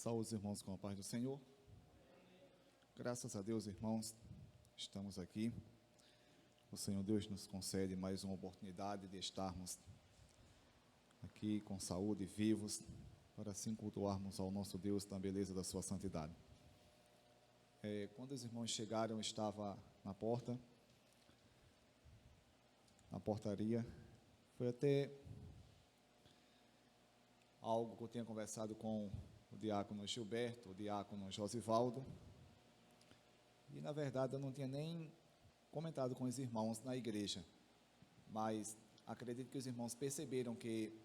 Saúde os irmãos com a paz do Senhor. Graças a Deus, irmãos, estamos aqui. O Senhor Deus nos concede mais uma oportunidade de estarmos aqui com saúde, vivos, para assim cultuarmos ao nosso Deus na beleza da sua santidade. Quando os irmãos chegaram, eu estava na portaria. Foi até algo que eu tinha conversado com o diácono Gilberto, o diácono Josivaldo, e na verdade eu não tinha nem comentado com os irmãos na igreja, mas acredito que os irmãos perceberam que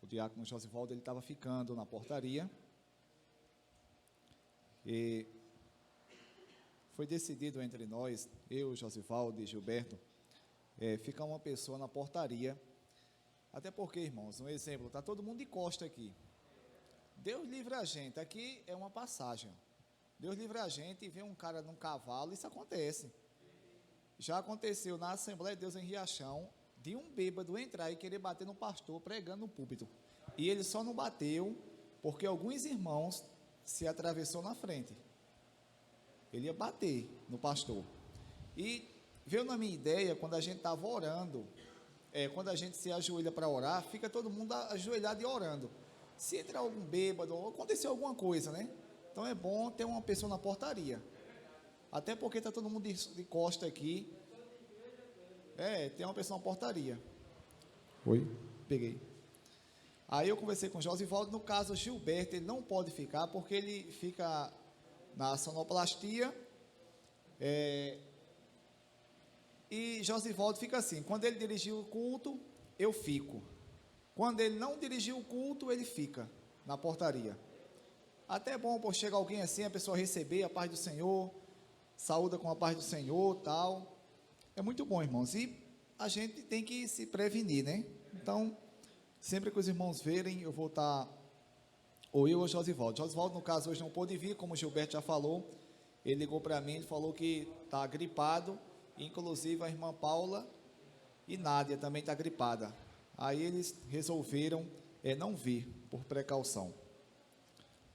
o diácono Josivaldo ele estava ficando na portaria, e foi decidido entre nós, eu, Josivaldo e Gilberto, ficar uma pessoa na portaria. Até porque, irmãos, um exemplo, está todo mundo de costa aqui. Deus livre a gente, aqui é uma passagem. Deus livre a gente e vê um cara num cavalo, isso acontece. Já aconteceu na Assembleia de Deus em Riachão, de um bêbado entrar e querer bater no pastor pregando no púlpito. E ele só não bateu porque alguns irmãos se atravessou na frente. Ele ia bater no pastor. E veio na minha ideia, quando a gente estava orando, quando a gente se ajoelha para orar, fica todo mundo ajoelhado e orando. Se entrar algum bêbado, ou acontecer alguma coisa, né? Então é bom ter uma pessoa na portaria. Até porque está todo mundo de costa aqui. Tem uma pessoa na portaria. Oi? Peguei. Aí eu conversei com o Josivaldo, no caso o Gilberto, ele não pode ficar, porque ele fica na sonoplastia, e Josivaldo fica assim, quando ele dirigir o culto, eu fico. Quando ele não dirigir o culto, ele fica na portaria. Até é bom, por chegar alguém assim, a pessoa receber a paz do Senhor, saúda com a paz do Senhor, tal. É muito bom, irmãos. E a gente tem que se prevenir, né? Então, sempre que os irmãos verem, eu vou estar, ou eu ou Josivaldo. Josivaldo, no caso, hoje não pôde vir, como o Gilberto já falou. Ele ligou para mim, ele falou que está gripado. Inclusive a irmã Paula e Nádia também está gripada. Aí eles resolveram não vir, por precaução.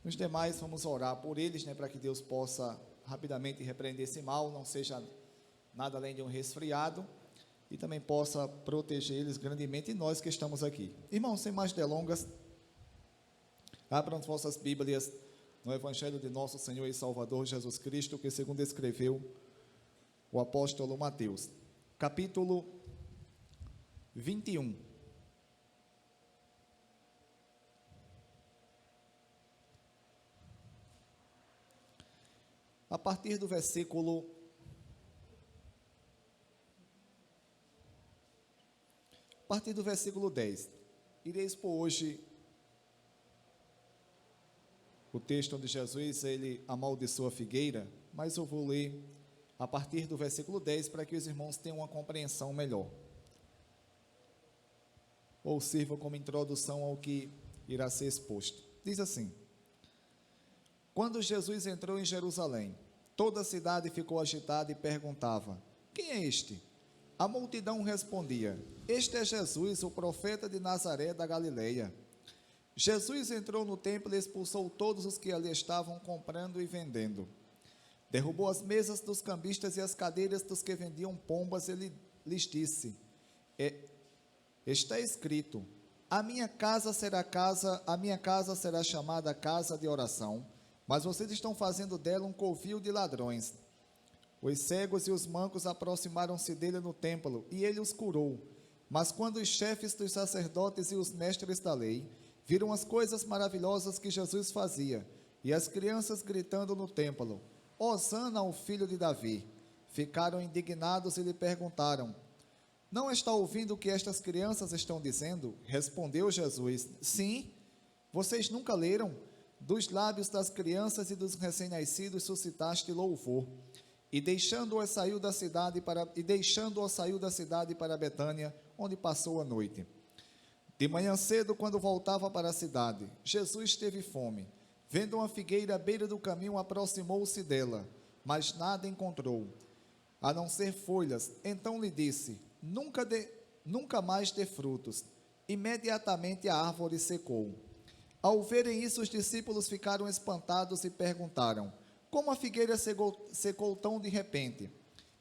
Os demais, vamos orar por eles, né, para que Deus possa rapidamente repreender esse mal, não seja nada além de um resfriado, e também possa proteger eles grandemente, e nós que estamos aqui. Irmãos, sem mais delongas, abram vossas Bíblias no Evangelho de nosso Senhor e Salvador Jesus Cristo, que segundo escreveu o apóstolo Mateus, capítulo 21. A partir do versículo 10. Irei expor hoje o texto onde Jesus ele amaldiçoa a figueira, mas eu vou ler a partir do versículo 10, para que os irmãos tenham uma compreensão melhor. Ou sirva como introdução ao que irá ser exposto. Diz assim: quando Jesus entrou em Jerusalém, toda a cidade ficou agitada e perguntava: quem é este? A multidão respondia: este é Jesus, o profeta de Nazaré da Galileia. Jesus entrou no templo e expulsou todos os que ali estavam comprando e vendendo. Derrubou as mesas dos cambistas e as cadeiras dos que vendiam pombas. Ele lhes disse: está escrito, a minha casa será chamada casa de oração, mas vocês estão fazendo dela um covil de ladrões. Os cegos e os mancos aproximaram-se dele no templo, e ele os curou. Mas quando os chefes dos sacerdotes e os mestres da lei viram as coisas maravilhosas que Jesus fazia, e as crianças gritando no templo: Hosana ao filho de Davi, ficaram indignados e lhe perguntaram: não está ouvindo o que estas crianças estão dizendo? Respondeu Jesus: sim. Vocês nunca leram? Dos lábios das crianças e dos recém-nascidos suscitaste louvor. E deixando-o saiu da cidade para Betânia, onde passou a noite. De manhã cedo, quando voltava para a cidade, Jesus teve fome. Vendo uma figueira à beira do caminho, aproximou-se dela, mas nada encontrou, a não ser folhas. Então lhe disse: nunca mais dê frutos. Imediatamente a árvore secou. Ao verem isso, os discípulos ficaram espantados e perguntaram: como a figueira secou tão de repente?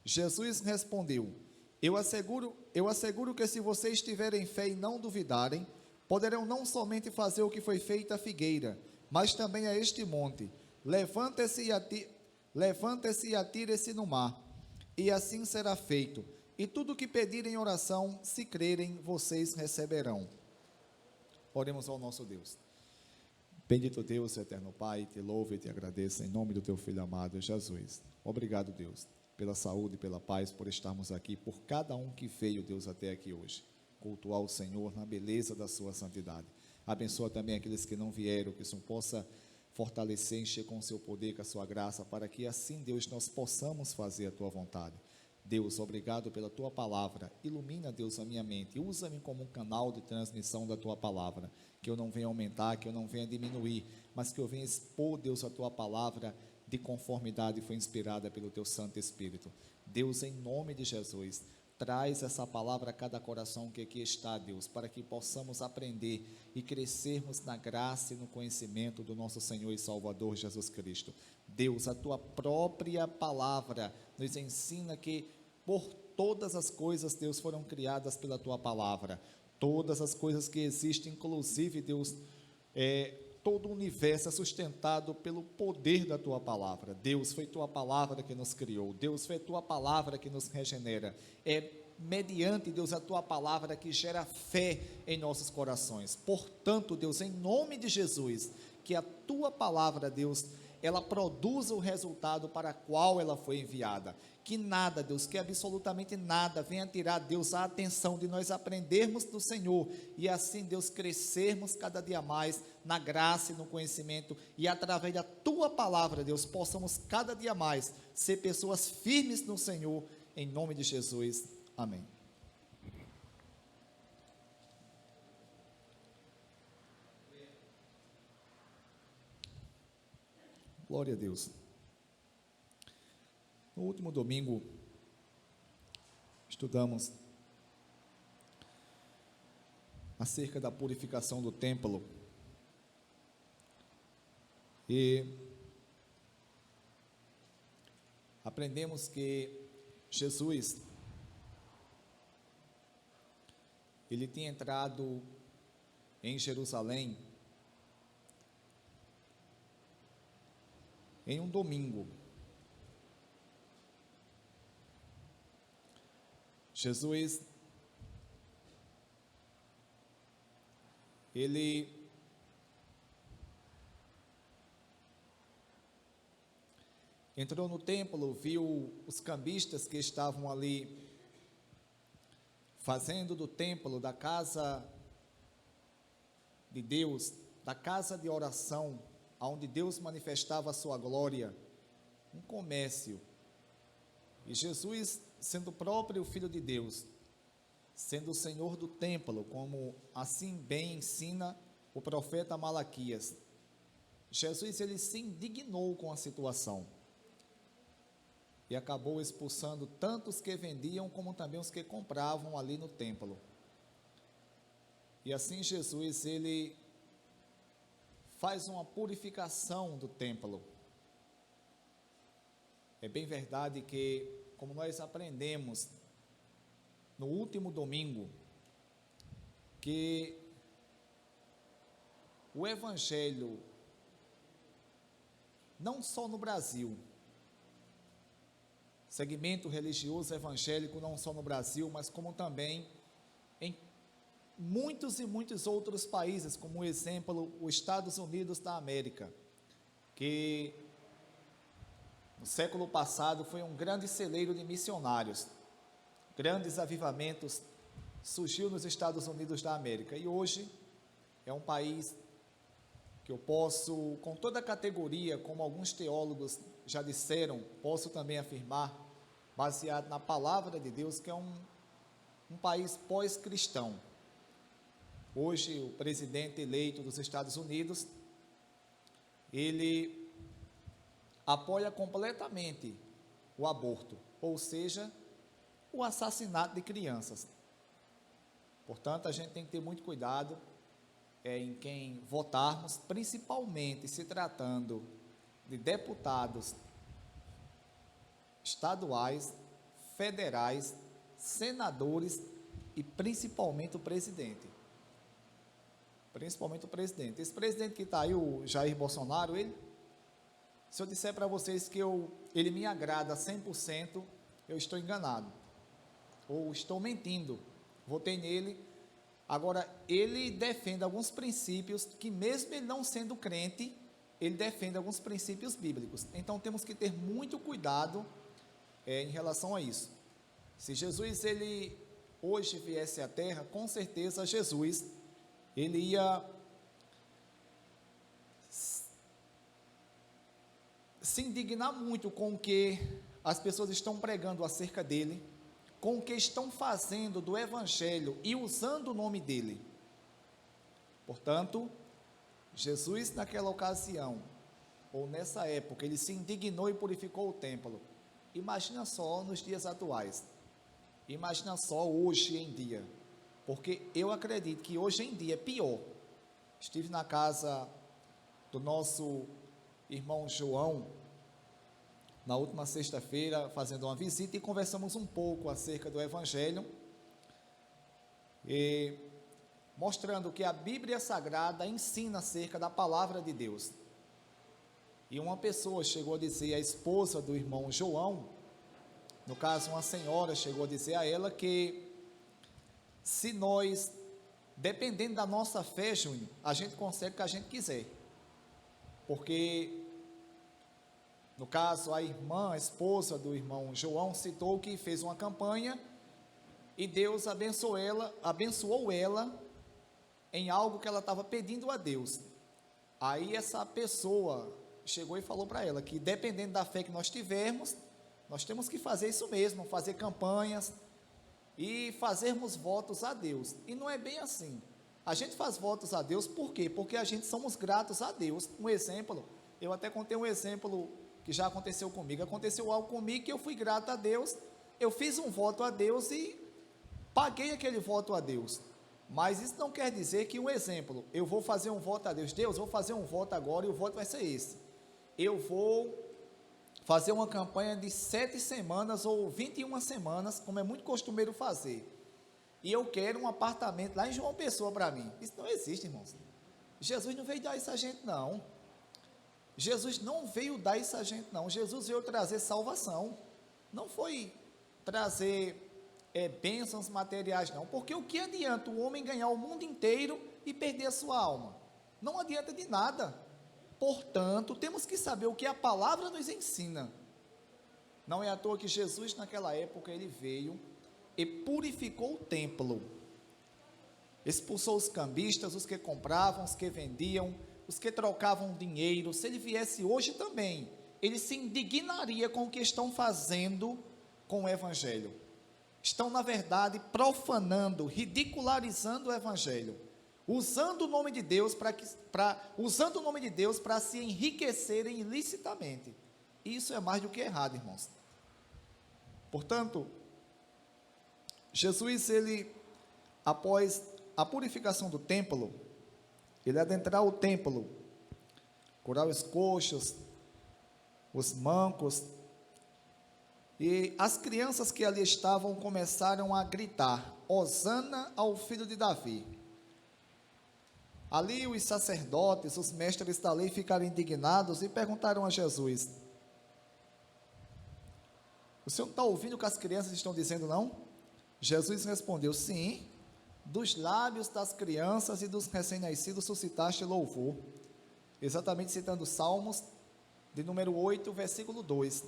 Jesus respondeu: eu asseguro que se vocês tiverem fé e não duvidarem, poderão não somente fazer o que foi feito à figueira, mas também a este monte: levante-se e atire-se no mar, e assim será feito. E tudo o que pedirem em oração, se crerem, vocês receberão. Oremos ao nosso Deus. Bendito Deus, eterno Pai, te louvo e te agradeço em nome do teu Filho amado, Jesus. Obrigado, Deus, pela saúde e pela paz, por estarmos aqui, por cada um que veio, Deus, até aqui hoje, cultuar o Senhor na beleza da sua santidade. Abençoa também aqueles que não vieram, que o Senhor possa fortalecer, encher com o seu poder, com a sua graça, para que assim, Deus, nós possamos fazer a tua vontade. Deus, obrigado pela tua palavra. Ilumina, Deus, a minha mente. Usa-me como um canal de transmissão da tua palavra. Que eu não venha aumentar, que eu não venha diminuir, mas que eu venha expor, Deus, a tua palavra de conformidade foi inspirada pelo teu Santo Espírito. Deus, em nome de Jesus, traz essa palavra a cada coração que aqui está, Deus, para que possamos aprender e crescermos na graça e no conhecimento do nosso Senhor e Salvador Jesus Cristo. Deus, a tua própria palavra nos ensina que por todas as coisas, Deus, foram criadas pela tua palavra. Todas as coisas que existem, inclusive, Deus, todo o universo é sustentado pelo poder da tua palavra. Deus, foi tua palavra que nos criou. Deus, foi tua palavra que nos regenera. É mediante, Deus, a tua palavra que gera fé em nossos corações. Portanto, Deus, em nome de Jesus, que a tua palavra, Deus, ela produza o resultado para qual ela foi enviada. Que nada, Deus, que absolutamente nada venha tirar, Deus, a atenção de nós aprendermos do Senhor e assim, Deus, crescermos cada dia mais na graça e no conhecimento e através da tua palavra, Deus, possamos cada dia mais ser pessoas firmes no Senhor, em nome de Jesus. Amém. Glória a Deus. No último domingo, estudamos acerca da purificação do templo e aprendemos que Jesus, ele tinha entrado em Jerusalém em um domingo. Jesus, ele entrou no templo, viu os cambistas que estavam ali fazendo do templo, da casa de Deus, da casa de oração, onde Deus manifestava a sua glória, um comércio. E Jesus, sendo o próprio Filho de Deus, sendo o Senhor do templo, como assim bem ensina o profeta Malaquias, Jesus, ele se indignou com a situação e acabou expulsando tanto os que vendiam como também os que compravam ali no templo. E assim Jesus, ele faz uma purificação do templo. É bem verdade que, como nós aprendemos no último domingo, que o Evangelho, não só no Brasil, segmento religioso evangélico não só no Brasil, mas como também em muitos e muitos outros países, como exemplo, os Estados Unidos da América, que no século passado foi um grande celeiro de missionários, grandes avivamentos surgiu nos Estados Unidos da América, e hoje é um país que eu posso, com toda a categoria, como alguns teólogos já disseram, posso também afirmar, baseado na palavra de Deus, que é um país pós-cristão. Hoje, o presidente eleito dos Estados Unidos, ele apoia completamente o aborto, ou seja, o assassinato de crianças. Portanto, a gente tem que ter muito cuidado. em quem votarmos, principalmente se tratando de deputados estaduais, federais, senadores e principalmente o presidente. Principalmente o presidente. Esse presidente que está aí, o Jair Bolsonaro, se eu disser para vocês que ele me agrada 100%, eu estou enganado. Ou estou mentindo. Votei nele. Agora, ele defende alguns princípios que, mesmo ele não sendo crente, ele defende alguns princípios bíblicos. Então, temos que ter muito cuidado em relação a isso. Se Jesus, ele hoje viesse à Terra, com certeza Jesus, ele ia se indignar muito com o que as pessoas estão pregando acerca dele, com o que estão fazendo do Evangelho e usando o nome dele. Portanto, Jesus naquela ocasião, ou nessa época, ele se indignou e purificou o templo. Imagina só nos dias atuais, imagina só hoje em dia, porque eu acredito que hoje em dia é pior. Estive na casa do nosso irmão João, na última sexta-feira, fazendo uma visita, e conversamos um pouco acerca do Evangelho, e mostrando que a Bíblia Sagrada ensina acerca da palavra de Deus. E uma pessoa chegou a dizer, a esposa do irmão João, no caso uma senhora, chegou a dizer a ela que se nós, dependendo da nossa fé, Júnior, a gente consegue o que a gente quiser, porque no caso a irmã, a esposa do irmão João, citou que fez uma campanha e Deus abençoou ela em algo que ela estava pedindo a Deus. Aí essa pessoa chegou e falou para ela que, dependendo da fé que nós tivermos, nós temos que fazer isso mesmo, fazer campanhas e fazermos votos a Deus. E não é bem assim. A gente faz votos a Deus, por quê? Porque a gente somos gratos a Deus. Um exemplo, eu até contei um exemplo que já aconteceu comigo. Aconteceu algo comigo que eu fui grato a Deus, eu fiz um voto a Deus e paguei aquele voto a Deus. Mas isso não quer dizer que, um exemplo, eu vou fazer um voto a Deus, Deus, vou fazer um voto agora e o voto vai ser esse. Eu vou fazer uma campanha de 7 semanas ou 21 semanas, como é muito costumeiro fazer. E eu quero um apartamento lá em João Pessoa para mim. Isso não existe, irmãos. Jesus não veio dar isso a gente, não. Jesus não veio dar isso a gente, não. Jesus veio trazer salvação. Não foi trazer bênçãos materiais, não. Porque o que adianta o homem ganhar o mundo inteiro e perder a sua alma? Não adianta de nada. Portanto, temos que saber o que a palavra nos ensina. Não é à toa que Jesus, naquela época, ele veio e purificou o templo. Expulsou os cambistas, os que compravam, os que vendiam, os que trocavam dinheiro. Se ele viesse hoje também, ele se indignaria com o que estão fazendo com o Evangelho. Estão, na verdade, profanando, ridicularizando o Evangelho, usando o nome de Deus para se enriquecerem ilicitamente. Isso é mais do que errado, irmãos. Portanto, Jesus, ele, após a purificação do templo, ele adentrar o templo, curar os coxos, os mancos, e as crianças que ali estavam começaram a gritar: Hosana ao filho de Davi. Ali os sacerdotes, os mestres da lei ficaram indignados e perguntaram a Jesus: o senhor não está ouvindo o que as crianças estão dizendo, não? Jesus respondeu: sim, dos lábios das crianças e dos recém-nascidos suscitaste louvor. Exatamente citando Salmos, de número 8, versículo 2.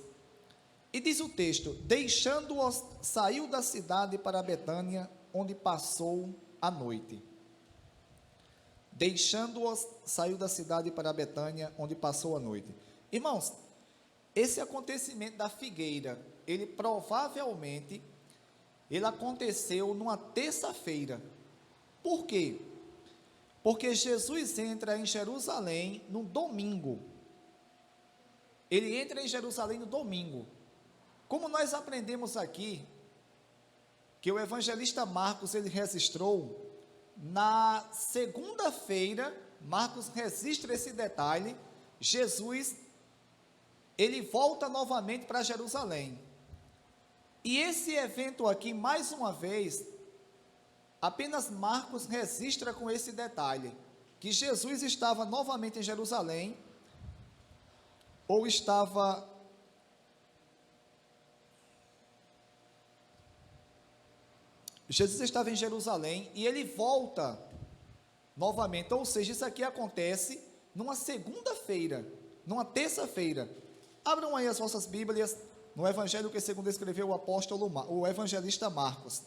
E diz o texto: deixando-os, saiu da cidade para Betânia, onde passou a noite. Deixando-os, saiu da cidade para Betânia, onde passou a noite. Irmãos, esse acontecimento da figueira, ele provavelmente, ele aconteceu numa terça-feira. Por quê? Porque Jesus entra em Jerusalém no domingo. Ele entra em Jerusalém no domingo. Como nós aprendemos aqui, que o evangelista Marcos, ele registrou, Na segunda-feira, Marcos registra esse detalhe, Jesus, ele volta novamente para Jerusalém. E esse evento aqui, mais uma vez, apenas Marcos registra com esse detalhe, que Jesus estava novamente em Jerusalém, ou estava... Jesus estava em Jerusalém e ele volta novamente, ou seja, isso aqui acontece numa segunda-feira, numa terça-feira. Abram aí as vossas Bíblias no Evangelho que segundo escreveu o evangelista Marcos,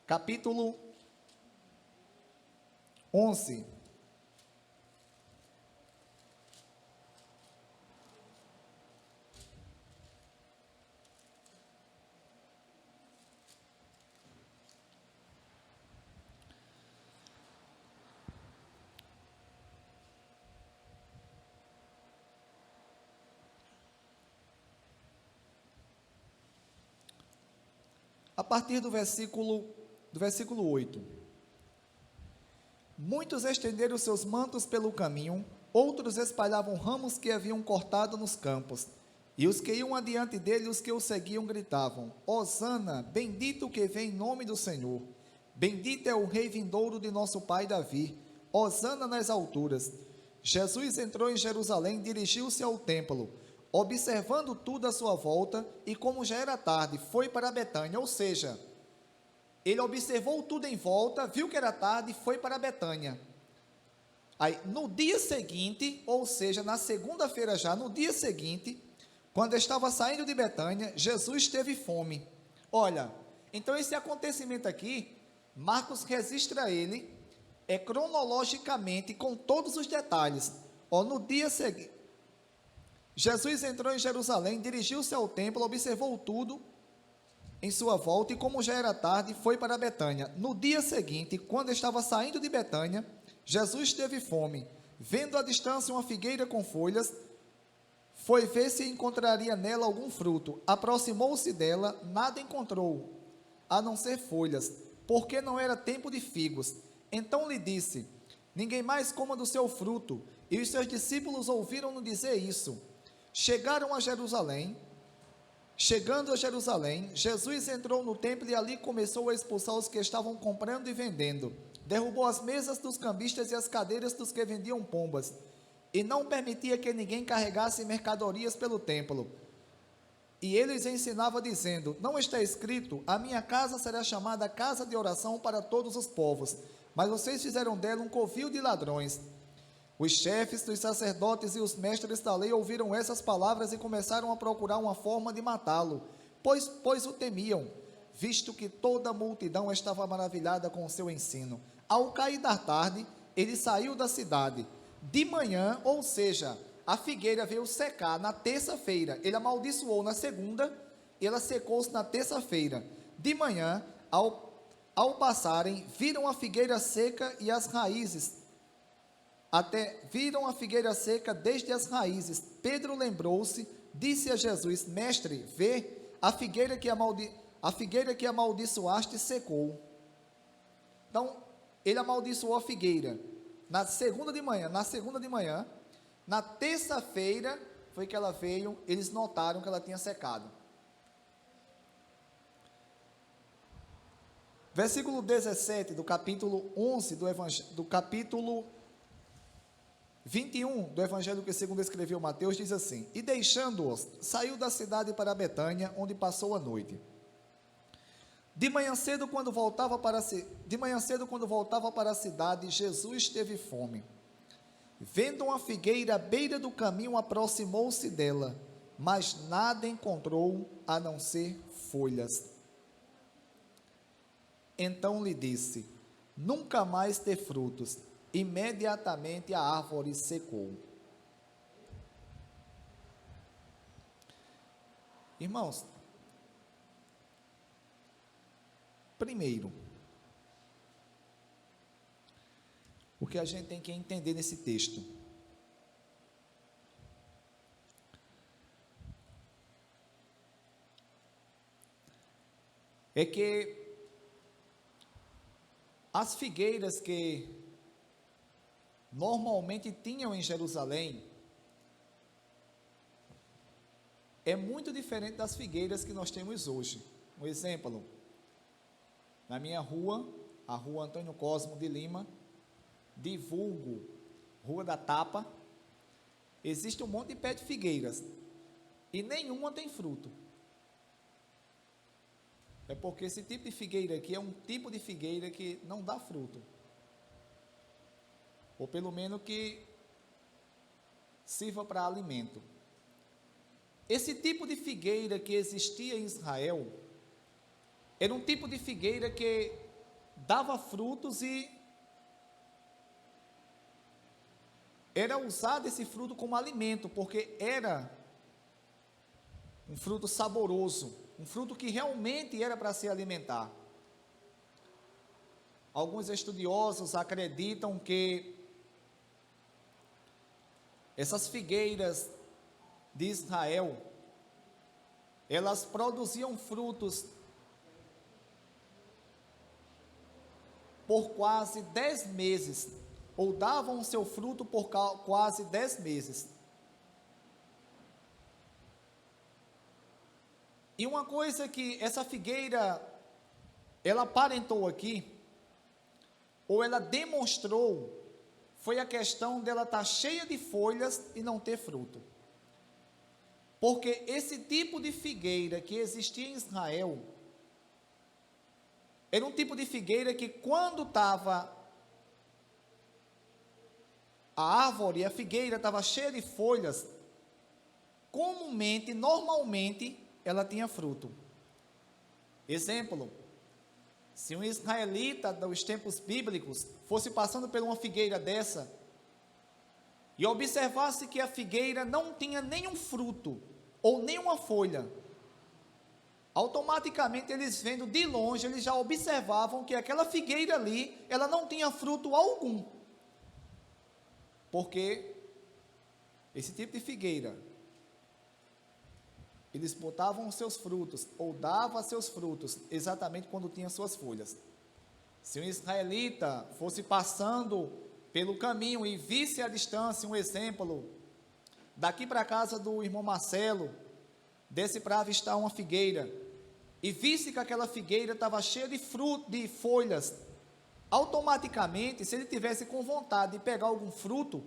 capítulo 11. A partir do versículo 8. Muitos estenderam seus mantos pelo caminho, outros espalhavam ramos que haviam cortado nos campos, e os que iam adiante dele, os que o seguiam, gritavam: Hosana, bendito que vem em nome do Senhor, bendito é o rei vindouro de nosso pai Davi, Hosana nas alturas. Jesus entrou em Jerusalém, dirigiu-se ao templo, observando tudo à sua volta, e como já era tarde, foi para Betânia, ou seja, ele observou tudo em volta, viu que era tarde e foi para Betânia. Aí, no dia seguinte, ou seja, na segunda-feira já, no dia seguinte, quando estava saindo de Betânia, Jesus teve fome. Olha, então esse acontecimento aqui, Marcos registra ele, cronologicamente, com todos os detalhes. No dia seguinte, Jesus entrou em Jerusalém, dirigiu-se ao templo, observou tudo em sua volta, e como já era tarde, foi para Betânia. No dia seguinte, quando estava saindo de Betânia, Jesus teve fome. Vendo à distância uma figueira com folhas, foi ver se encontraria nela algum fruto. Aproximou-se dela, nada encontrou, a não ser folhas, porque não era tempo de figos. Então lhe disse: ninguém mais coma do seu fruto. E os seus discípulos ouviram-no dizer isso. Chegando a Jerusalém, Jesus entrou no templo e ali começou a expulsar os que estavam comprando e vendendo. Derrubou as mesas dos cambistas e as cadeiras dos que vendiam pombas, e não permitia que ninguém carregasse mercadorias pelo templo. E ele lhes ensinava dizendo: não está escrito, a minha casa será chamada casa de oração para todos os povos, mas vocês fizeram dela um covil de ladrões. Os chefes dos sacerdotes e os mestres da lei ouviram essas palavras e começaram a procurar uma forma de matá-lo, pois o temiam, visto que toda a multidão estava maravilhada com o seu ensino. Ao cair da tarde, ele saiu da cidade. De manhã, ou seja, a figueira veio secar na terça-feira, ele amaldiçoou na segunda, e ela secou-se na terça-feira. De manhã, ao passarem, viram a figueira seca e as raízes, viram a figueira seca desde as raízes. Pedro lembrou-se, disse a Jesus: mestre, vê, a figueira que amaldiçoaste secou. Então, ele amaldiçoou a figueira na segunda de manhã, na terça-feira foi que ela veio, eles notaram que ela tinha secado. Versículo 17 do capítulo 11 do capítulo 21 do Evangelho que segundo escreveu Mateus, diz assim: e deixando-os, saiu da cidade para Betânia, onde passou a noite. De manhã cedo, quando voltava para a cidade, Jesus teve fome. Vendo uma figueira à beira do caminho, aproximou-se dela, mas nada encontrou a não ser folhas. Então lhe disse: nunca mais dê frutos. Imediatamente a árvore secou. Irmãos, primeiro, o que a gente tem que entender nesse texto é que As figueiras que normalmente tinham em Jerusalém é muito diferente das figueiras que nós temos hoje. Um exemplo, na minha rua, a rua Antônio Cosmo de Lima, divulgo, Rua da Tapa, existe um monte de pé de figueiras e nenhuma tem fruto. É porque esse tipo de figueira aqui é um tipo de figueira que não dá fruto. Ou pelo menos que sirva para alimento. Esse tipo de figueira que existia em Israel era um tipo de figueira que dava frutos e era usado esse fruto como alimento, porque era um fruto saboroso, um fruto que realmente era para se alimentar. Alguns estudiosos acreditam que essas figueiras de Israel, elas produziam frutos por quase 10 meses, ou davam seu fruto por quase 10 meses. E uma coisa que essa figueira, ela aparentou aqui, ou ela demonstrou, foi a questão dela estar cheia de folhas e não ter fruto. Porque esse tipo de figueira que existia em Israel, era um tipo de figueira que quando estava a árvore, a figueira estava cheia de folhas, comumente, normalmente, ela tinha fruto. Exemplo, se um israelita dos tempos bíblicos fosse passando por uma figueira dessa e observasse que a figueira não tinha nenhum fruto ou nenhuma folha, automaticamente eles vendo de longe, eles já observavam que aquela figueira ali, ela não tinha fruto algum. Porque esse tipo de figueira, eles botavam os seus frutos, ou davam seus frutos, exatamente quando tinham suas folhas. Se um israelita fosse passando pelo caminho e visse à distância, um exemplo, daqui para a casa do irmão Marcelo, desce para avistar uma figueira, e visse que aquela figueira estava cheia de fruto, de folhas, automaticamente, se ele tivesse com vontade de pegar algum fruto,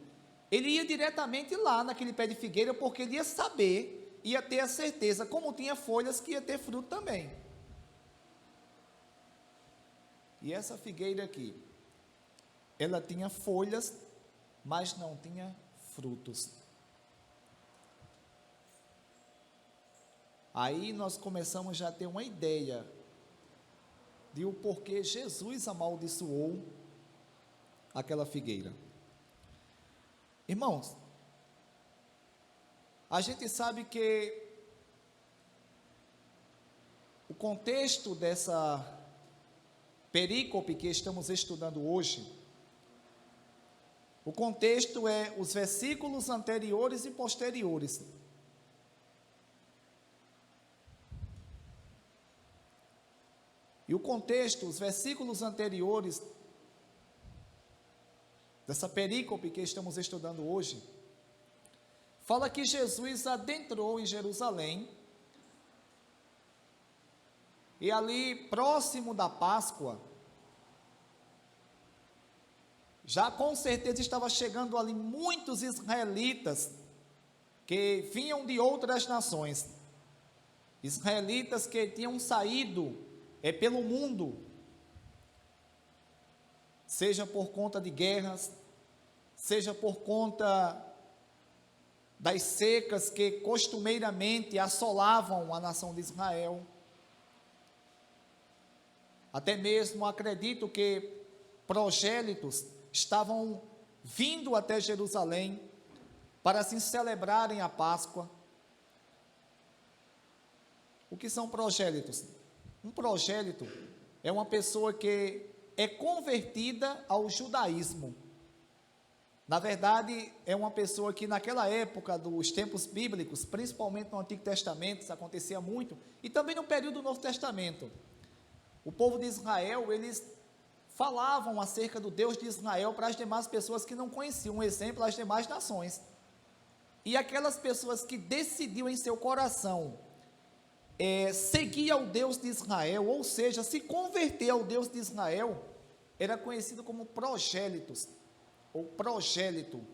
ele ia diretamente lá naquele pé de figueira, porque ele ia saber, ia ter a certeza, como tinha folhas, que ia ter fruto também. E essa figueira aqui, ela tinha folhas, mas não tinha frutos. Aí nós começamos já a ter uma ideia de o porquê Jesus amaldiçoou aquela figueira. Irmãos, a gente sabe que o contexto dessa perícope que estamos estudando hoje, o contexto é os versículos anteriores e posteriores. E o contexto, os versículos anteriores dessa perícope que estamos estudando hoje, fala que Jesus adentrou em Jerusalém, e ali próximo da Páscoa, já com certeza estava chegando ali muitos israelitas que vinham de outras nações, israelitas que tinham saído pelo mundo, seja por conta de guerras, seja por conta das secas que costumeiramente assolavam a nação de Israel. Até mesmo acredito que prosélitos estavam vindo até Jerusalém para assim celebrarem a Páscoa. O que são prosélitos? Um prosélito é uma pessoa que é convertida ao judaísmo. Na verdade, é uma pessoa que naquela época dos tempos bíblicos, principalmente no Antigo Testamento, isso acontecia muito, e também no período do Novo Testamento, o povo de Israel, eles falavam acerca do Deus de Israel para as demais pessoas que não conheciam, um exemplo, as demais nações. E aquelas pessoas que decidiam em seu coração seguir ao Deus de Israel, ou seja, se converter ao Deus de Israel, era conhecido como prosélitos, ou prosélito.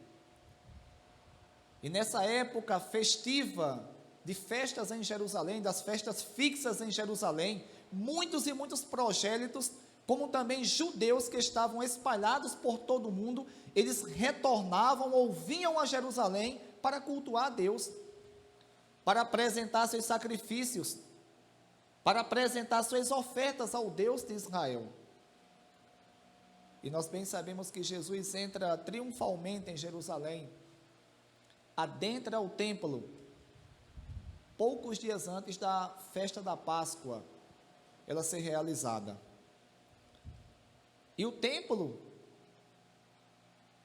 E nessa época festiva, de festas em Jerusalém, das festas fixas em Jerusalém, muitos e muitos prosélitos, como também judeus que estavam espalhados por todo o mundo, eles retornavam ou vinham a Jerusalém para cultuar a Deus, para apresentar seus sacrifícios, para apresentar suas ofertas ao Deus de Israel. E nós bem sabemos que Jesus entra triunfalmente em Jerusalém, adentra o templo, poucos dias antes da festa da Páscoa, ela ser realizada. E o templo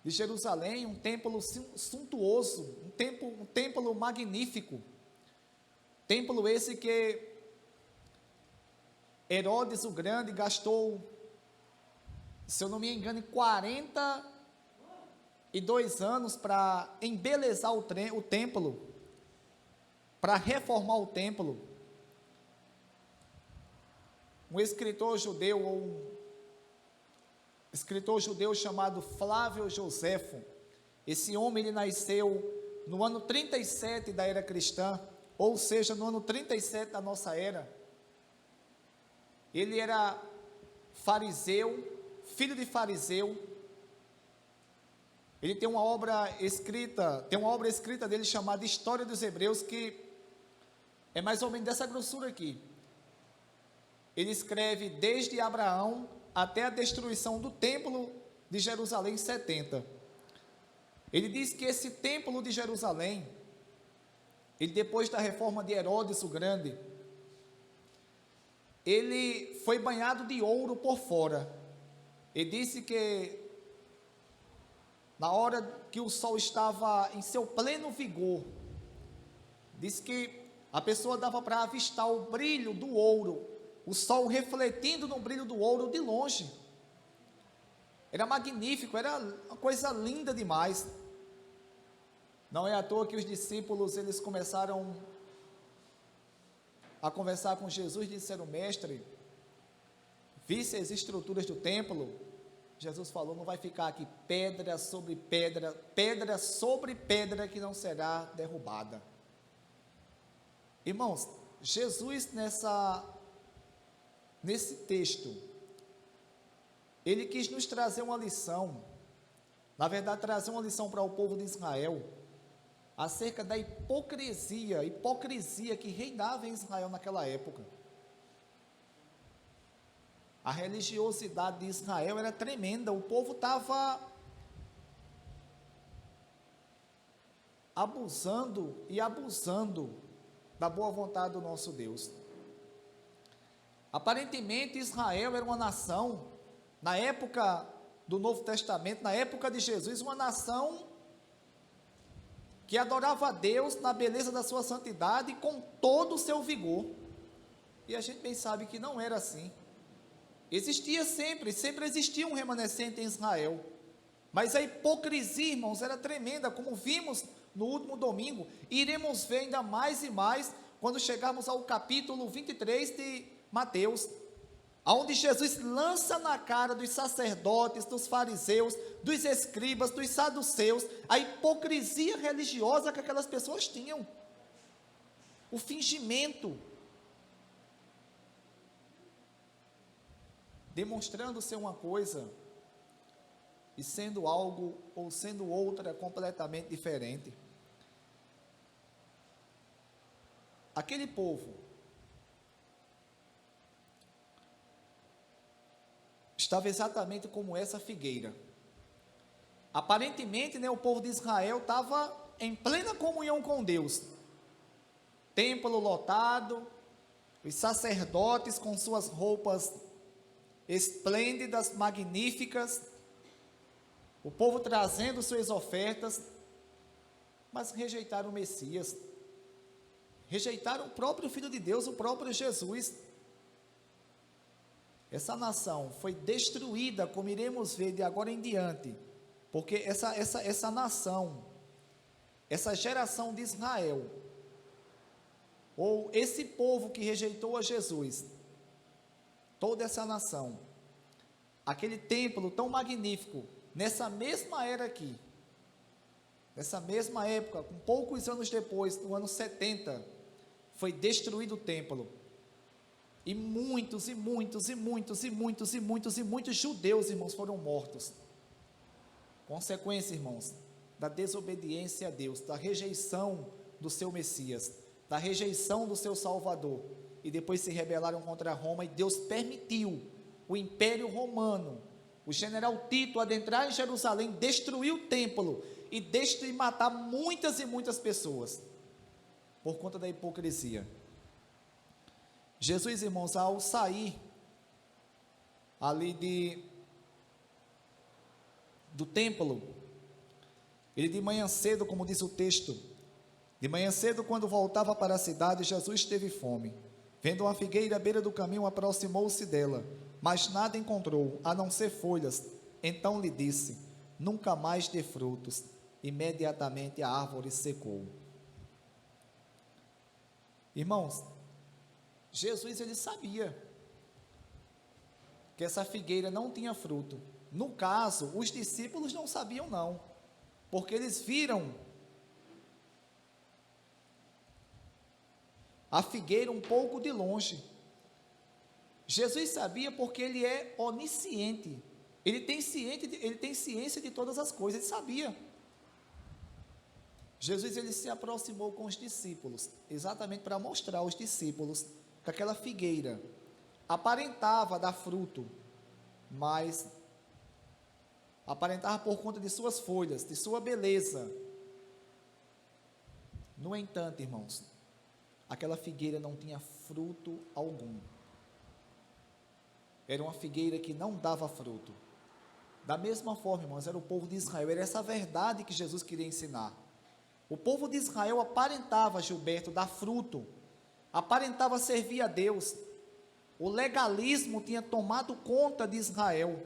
de Jerusalém, um templo suntuoso, um templo magnífico, templo esse que Herodes o Grande gastou, se eu não me engano, 42 anos para embelezar o templo, para reformar o templo. Um escritor judeu chamado Flávio Joséfo, esse homem ele nasceu no ano 37 da era cristã, ou seja, no ano 37 da nossa era. Ele era fariseu, filho de fariseu. Ele tem uma obra escrita dele chamada História dos Hebreus, que é mais ou menos dessa grossura aqui. Ele escreve desde Abraão até a destruição do templo de Jerusalém em 70. Ele diz que esse templo de Jerusalém, ele depois da reforma de Herodes o Grande, ele foi banhado de ouro por fora. Ele disse que na hora que o sol estava em seu pleno vigor, disse que a pessoa dava para avistar o brilho do ouro, o sol refletindo no brilho do ouro de longe. Era magnífico, era uma coisa linda demais. Não é à toa que os discípulos, eles começaram a conversar com Jesus e disseram: mestre, visse as estruturas do templo. Jesus falou: não vai ficar aqui pedra sobre pedra, pedra sobre pedra que não será derrubada. Irmãos, Jesus nesse texto, ele quis nos trazer uma lição, na verdade trazer uma lição para o povo de Israel, acerca da hipocrisia que reinava em Israel naquela época. A religiosidade de Israel era tremenda, o povo estava abusando da boa vontade do nosso Deus. Aparentemente Israel era uma nação, na época do Novo Testamento, na época de Jesus, uma nação que adorava a Deus na beleza da sua santidade com todo o seu vigor. E a gente bem sabe que não era assim. Existia sempre existia um remanescente em Israel. Mas a hipocrisia, irmãos, era tremenda, como vimos no último domingo. E iremos ver ainda mais e mais quando chegarmos ao capítulo 23 de Mateus, onde Jesus lança na cara dos sacerdotes, dos fariseus, dos escribas, dos saduceus, a hipocrisia religiosa que aquelas pessoas tinham, o fingimento, demonstrando ser uma coisa e sendo algo ou sendo outra completamente diferente. Aquele povo estava exatamente como essa figueira. Aparentemente, o povo de Israel estava em plena comunhão com Deus. Templo lotado, os sacerdotes com suas roupas esplêndidas, magníficas, o povo trazendo suas ofertas, mas rejeitaram o Messias, rejeitaram o próprio Filho de Deus, o próprio Jesus. Essa nação foi destruída, como iremos ver de agora em diante, porque essa nação, essa geração de Israel, ou esse povo que rejeitou a Jesus, toda essa nação, aquele templo tão magnífico, nessa mesma era aqui, nessa mesma época, com poucos anos depois, no ano 70, foi destruído o templo, e muitos judeus, irmãos, foram mortos, consequência, irmãos, da desobediência a Deus, da rejeição do seu Messias, da rejeição do seu Salvador, e depois se rebelaram contra Roma, e Deus permitiu o Império Romano, o general Tito, adentrar em Jerusalém, destruir o templo, e matar muitas e muitas pessoas, por conta da hipocrisia. Jesus, irmãos, ao sair ali do templo, ele de manhã cedo, como diz o texto, de manhã cedo, quando voltava para a cidade, Jesus teve fome. Vendo uma figueira à beira do caminho, aproximou-se dela, mas nada encontrou, a não ser folhas. Então lhe disse: nunca mais dê frutos. Imediatamente a árvore secou. Irmãos, Jesus, ele sabia que essa figueira não tinha fruto. No caso, os discípulos não sabiam não, porque eles viram a figueira um pouco de longe. Jesus sabia porque ele é onisciente, ele tem ciência de todas as coisas, ele sabia. Jesus, ele se aproximou com os discípulos, exatamente para mostrar aos discípulos que aquela figueira aparentava dar fruto, mas aparentava por conta de suas folhas, de sua beleza. No entanto, irmãos, aquela figueira não tinha fruto algum. Era uma figueira que não dava fruto. Da mesma forma, irmãos, era o povo de Israel, era essa verdade que Jesus queria ensinar. O povo de Israel aparentava, Gilberto, dar fruto, aparentava servir a Deus. O legalismo tinha tomado conta de Israel.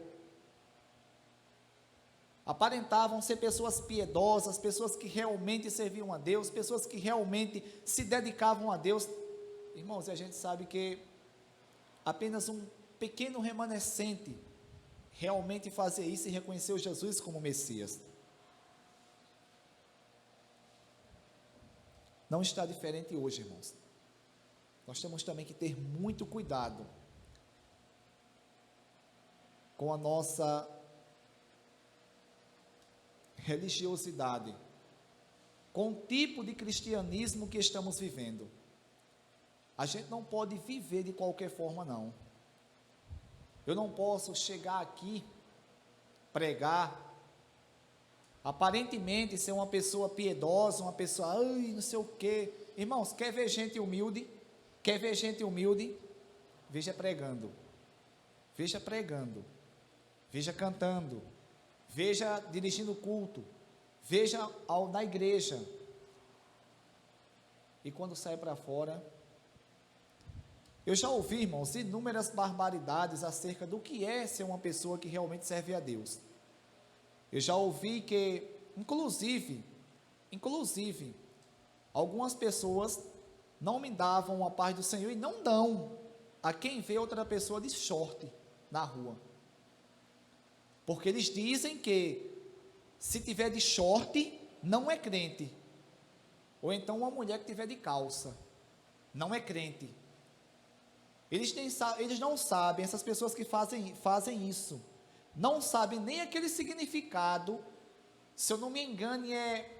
Aparentavam ser pessoas piedosas, pessoas que realmente serviam a Deus, pessoas que realmente se dedicavam a Deus. Irmãos, a gente sabe que apenas um pequeno remanescente realmente fazia isso e reconheceu Jesus como Messias. Não está diferente hoje, irmãos. Nós temos também que ter muito cuidado com a nossa religiosidade, com o tipo de cristianismo que estamos vivendo. A gente não pode viver de qualquer forma, não. Eu não posso chegar aqui, pregar, aparentemente ser uma pessoa piedosa, uma pessoa, não sei o quê. Irmãos, quer ver gente humilde? Quer ver gente humilde? Veja pregando, veja cantando, veja dirigindo culto, veja na igreja. E quando sai para fora, eu já ouvi, irmãos, inúmeras barbaridades acerca do que é ser uma pessoa que realmente serve a Deus. Eu já ouvi que, inclusive, algumas pessoas não me davam a paz do Senhor e não dão a quem vê outra pessoa de short na rua. Porque eles dizem que se tiver de short, não é crente. Ou então uma mulher que tiver de calça, não é crente. Eles não sabem, essas pessoas que fazem isso, não sabem nem aquele significado. Se eu não me engano, é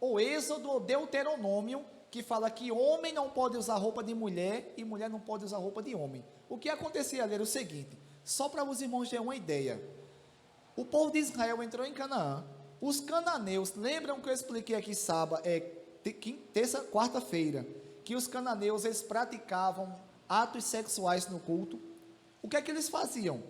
o Êxodo ou Deuteronômio, que fala que homem não pode usar roupa de mulher e mulher não pode usar roupa de homem. O que acontecia ali era o seguinte, só para os irmãos terem uma ideia, o povo de Israel entrou em Canaã, os cananeus, lembram que eu expliquei aqui quarta-feira, que os cananeus, eles praticavam atos sexuais no culto. O que é que eles faziam?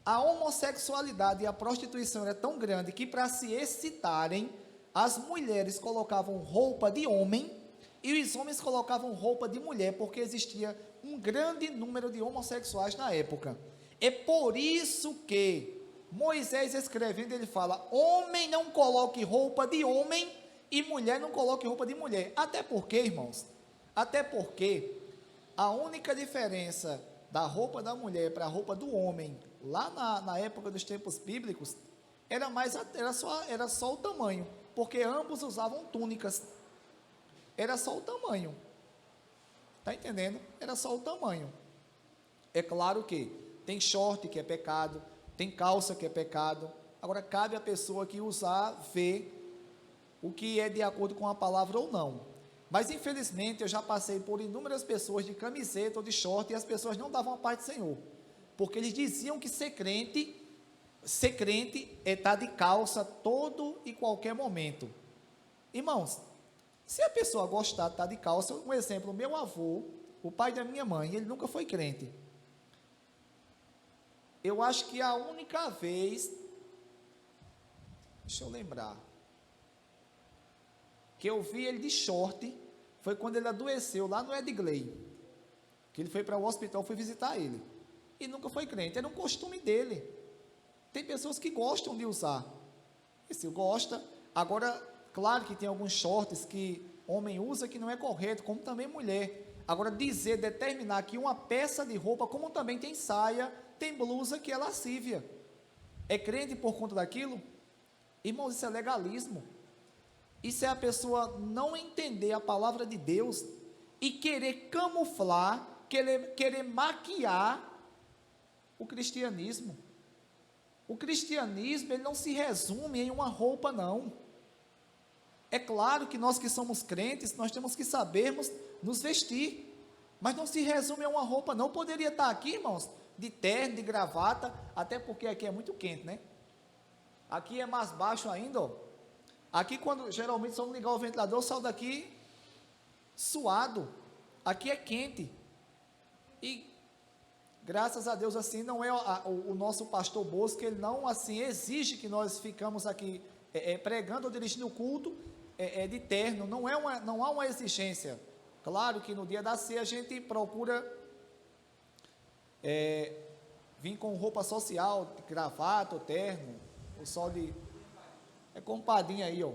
A homossexualidade e a prostituição era tão grande que para se excitarem, as mulheres colocavam roupa de homem e os homens colocavam roupa de mulher, porque existia um grande número de homossexuais na época. É por isso que Moisés escrevendo, ele fala, homem não coloque roupa de homem, e mulher não coloque roupa de mulher. Até porque, irmãos, até porque a única diferença da roupa da mulher para a roupa do homem, lá na época dos tempos bíblicos, era só o tamanho, porque ambos usavam túnicas. Era só o tamanho. Está entendendo? Era só o tamanho. É claro que tem short que é pecado, tem calça que é pecado. Agora, cabe à pessoa que usar, ver o que é de acordo com a palavra ou não. Mas, infelizmente, eu já passei por inúmeras pessoas de camiseta ou de short e as pessoas não davam a paz do Senhor. Porque eles diziam que ser crente é estar de calça todo e qualquer momento. Irmãos, se a pessoa gostar de estar de calça, um exemplo, meu avô, o pai da minha mãe, ele nunca foi crente. Eu acho que a única vez, deixa eu lembrar, que eu vi ele de short, foi quando ele adoeceu lá no Edgley, que ele foi para o hospital, fui visitar ele, e nunca foi crente, era um costume dele. Tem pessoas que gostam de usar, e se gosta, agora, claro que tem alguns shorts que homem usa que não é correto, como também mulher. Agora, determinar que uma peça de roupa, como também tem saia, tem blusa que é lascívia, é crente por conta daquilo? Irmãos, isso é legalismo. Isso é a pessoa não entender a palavra de Deus e querer camuflar, querer maquiar o cristianismo. O cristianismo, ele não se resume em uma roupa, não. É claro que nós que somos crentes, nós temos que sabermos nos vestir, mas não se resume a uma roupa, não. Eu poderia estar aqui, irmãos, de terno, de gravata, até porque aqui é muito quente, né? Aqui é mais baixo ainda, ó. Aqui, quando geralmente só ligar o ventilador, eu saio daqui suado. Aqui é quente. E graças a Deus, assim, não é o nosso pastor Bosco, ele não, assim, exige que nós ficamos aqui pregando ou dirigindo o culto de terno. Não há uma exigência. Claro que no dia da ceia a gente procura vir com roupa social, gravata, terno, o sol de... compadinho aí, ó.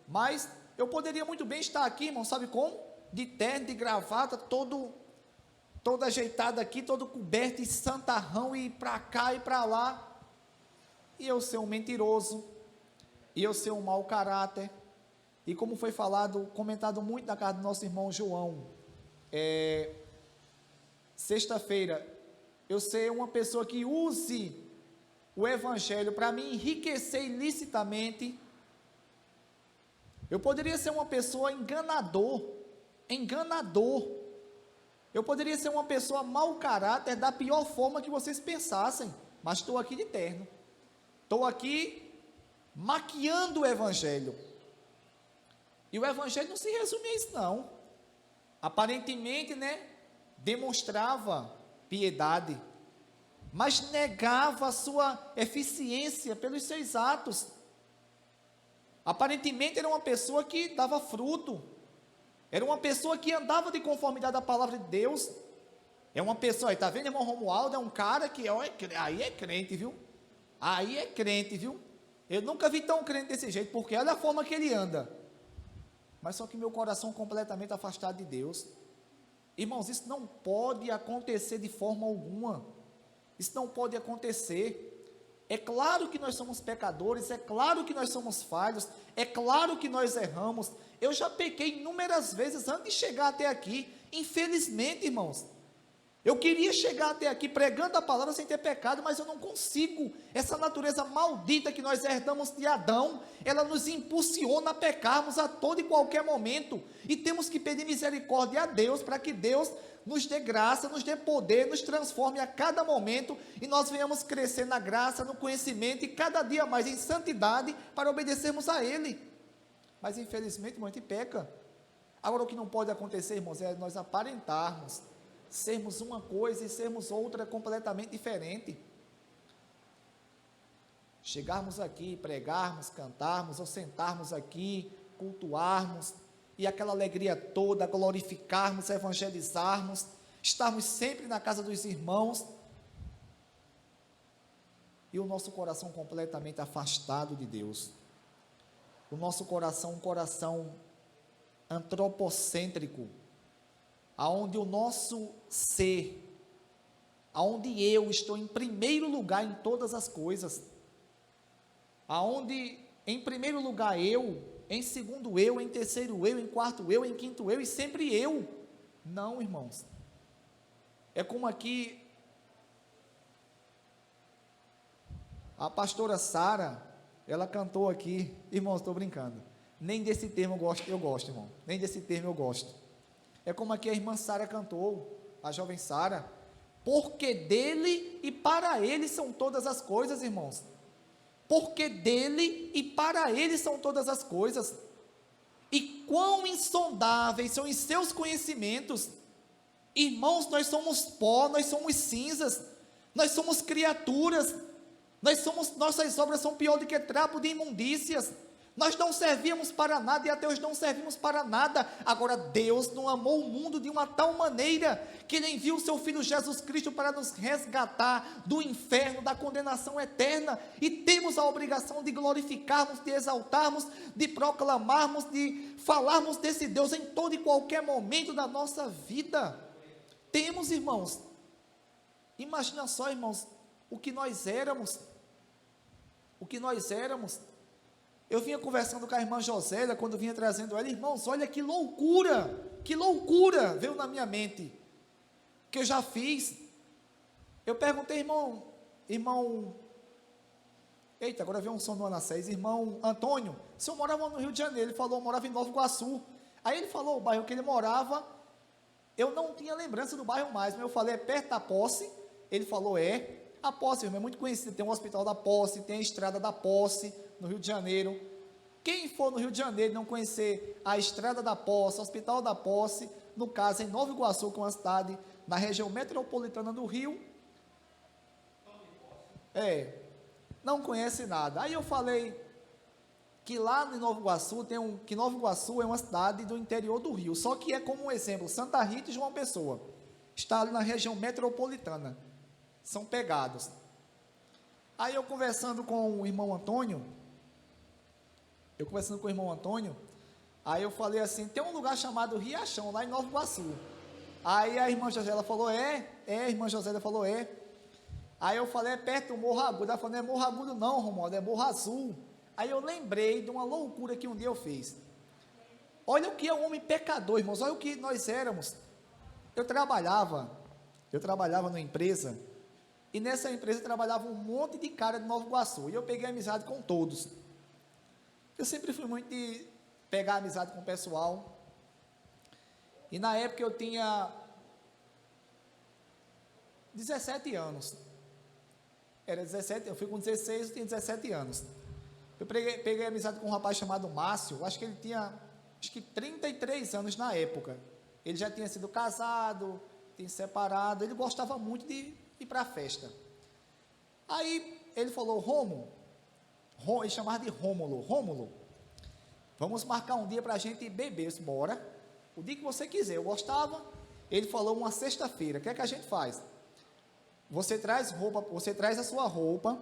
Mas eu poderia muito bem estar aqui, irmão, sabe como? De terno, de gravata, todo ajeitado aqui, todo coberto e santarrão, e para cá e para lá, e eu ser um mentiroso, e eu ser um mau caráter, e como foi comentado muito na casa do nosso irmão João, sexta-feira, eu ser uma pessoa que use o evangelho para me enriquecer ilicitamente. Eu poderia ser uma pessoa enganador, eu poderia ser uma pessoa mau caráter, da pior forma que vocês pensassem, mas estou aqui de terno, estou aqui maquiando o evangelho, e o evangelho não se resume a isso não. Aparentemente, né, demonstrava piedade, mas negava a sua eficiência pelos seus atos. Aparentemente era uma pessoa que dava fruto, era uma pessoa que andava de conformidade à palavra de Deus. É uma pessoa, está vendo, irmão Romualdo, é um cara que aí é crente, viu? Aí é crente, viu? Eu nunca vi tão crente desse jeito, porque olha a forma que ele anda. Mas só que meu coração completamente afastado de Deus. Irmãos, isso não pode acontecer de forma alguma. Isso não pode acontecer. É claro que nós somos pecadores, é claro que nós somos falhos, é claro que nós erramos. Eu já pequei inúmeras vezes antes de chegar até aqui, infelizmente, irmãos. Eu queria chegar até aqui pregando a palavra sem ter pecado, mas eu não consigo. Essa natureza maldita que nós herdamos de Adão, ela nos impulsiona a pecarmos a todo e qualquer momento, e temos que pedir misericórdia a Deus, para que Deus nos dê graça, nos dê poder, nos transforme a cada momento, e nós venhamos crescer na graça, no conhecimento, e cada dia mais em santidade, para obedecermos a Ele. Mas infelizmente, irmão, a gente peca. Agora, o que não pode acontecer, irmãos, é nós aparentarmos sermos uma coisa e sermos outra completamente diferente. Chegarmos aqui, pregarmos, cantarmos, ou sentarmos aqui, cultuarmos, e aquela alegria toda, glorificarmos, evangelizarmos, estarmos sempre na casa dos irmãos, e o nosso coração completamente afastado de Deus. O nosso coração, um coração antropocêntrico, aonde o nosso ser, aonde eu estou em primeiro lugar em todas as coisas, aonde em primeiro lugar eu, em segundo eu, em terceiro eu, em quarto eu, em quinto eu e sempre eu. Não, irmãos. É como aqui a pastora Sara, ela cantou aqui, irmãos, estou brincando, nem desse termo eu gosto, irmão, nem desse termo eu gosto. É como aqui a irmã Sara cantou, a jovem Sara, porque dele e para ele são todas as coisas, irmãos, porque dele e para ele são todas as coisas, e quão insondáveis são os seus conhecimentos. Irmãos, nós somos pó, nós somos cinzas, nós somos criaturas, nossas obras são pior do que trapo de imundícias, nós não servíamos para nada, e até hoje não servimos para nada. Agora Deus não amou o mundo de uma tal maneira, que Ele enviou o seu Filho Jesus Cristo para nos resgatar do inferno, da condenação eterna, e temos a obrigação de glorificarmos, de exaltarmos, de proclamarmos, de falarmos desse Deus em todo e qualquer momento da nossa vida. Temos, irmãos, imagina só, irmãos, o que nós éramos, eu vinha conversando com a irmã Josélia, quando vinha trazendo ela, irmãos, olha que loucura veio na minha mente, que eu já fiz. Eu perguntei, irmão, eita, agora veio um som no Anassés, irmão Antônio, o senhor morava no Rio de Janeiro? Ele falou, eu morava em Nova Iguaçu. Aí ele falou o bairro que ele morava, eu não tinha lembrança do bairro mais, mas eu falei, é perto da Posse? Ele falou, a Posse, irmão, é muito conhecida, tem um hospital da Posse, tem a estrada da Posse, no Rio de Janeiro. Quem for no Rio de Janeiro e não conhecer a estrada da Posse, o hospital da Posse, no caso em Nova Iguaçu, que é uma cidade na região metropolitana do Rio, não conhece nada. Aí eu falei que lá em Nova Iguaçu, que Nova Iguaçu é uma cidade do interior do Rio, só que é como um exemplo, Santa Rita e João Pessoa, está ali na região metropolitana, são pegados. Aí eu conversando com o irmão Antônio, aí eu falei assim, tem um lugar chamado Riachão, lá em Nova Iguaçu. Aí a irmã Josélia falou, Aí eu falei, é perto do Morro Agudo. Ela falou, não é Morro Agudo não, Romualdo, é Morro Azul. Aí eu lembrei de uma loucura que um dia eu fiz. Olha o que é um homem pecador, irmãos, olha o que nós éramos. Eu trabalhava numa empresa, e nessa empresa trabalhava um monte de cara de Nova Iguaçu, e eu peguei amizade com todos. Eu sempre fui muito de pegar amizade com o pessoal, e na época eu tinha 17 anos, eu fui com 16, eu tinha 17 anos, eu peguei amizade com um rapaz chamado Márcio, acho que ele tinha, 33 anos na época, ele já tinha sido casado, tinha separado, ele gostava muito de ir para a festa. Aí ele falou, ele chamava de Rômulo, vamos marcar um dia para a gente beber. Eu disse, bora, o dia que você quiser. Eu gostava. Ele falou, uma sexta-feira, o que é que a gente faz? Você traz a sua roupa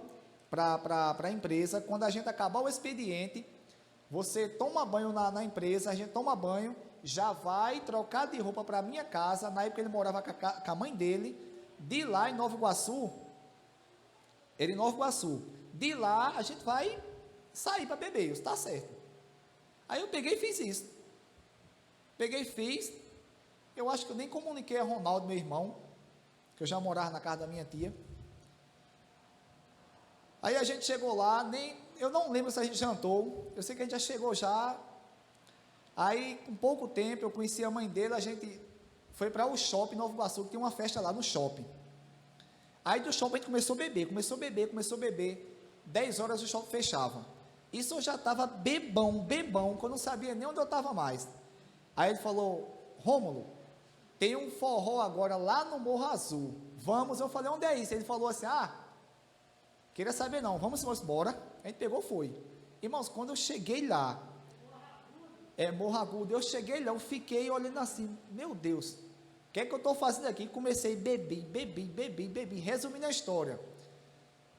para a empresa, quando a gente acabar o expediente, você toma banho na empresa, a gente toma banho, já vai trocar de roupa para a minha casa. Na época ele morava com a mãe dele, de lá em Nova Iguaçu, de lá a gente vai sair para beber, isso está certo. Aí eu peguei e fiz isso, eu acho que eu nem comuniquei a Ronaldo, meu irmão, que eu já morava na casa da minha tia. Aí a gente chegou lá, eu não lembro se a gente jantou, eu sei que a gente já chegou já. Aí, com pouco tempo, eu conheci a mãe dele, a gente foi para o shopping Nova Iguaçu, que tem uma festa lá no shopping. Aí do shopping a gente começou a beber, 10 horas o shopping fechava. Isso eu já estava bebão, que eu não sabia nem onde eu estava mais. Aí ele falou, Rômulo, tem um forró agora lá no Morro Azul, vamos. Eu falei, onde é isso? Ele falou assim, queria saber não, vamos embora. A gente pegou, foi. Irmãos, quando eu cheguei lá, Morro Agudo. Eu cheguei lá, eu fiquei olhando assim, meu Deus, o que é que eu estou fazendo aqui? Comecei a beber. Resumindo a história,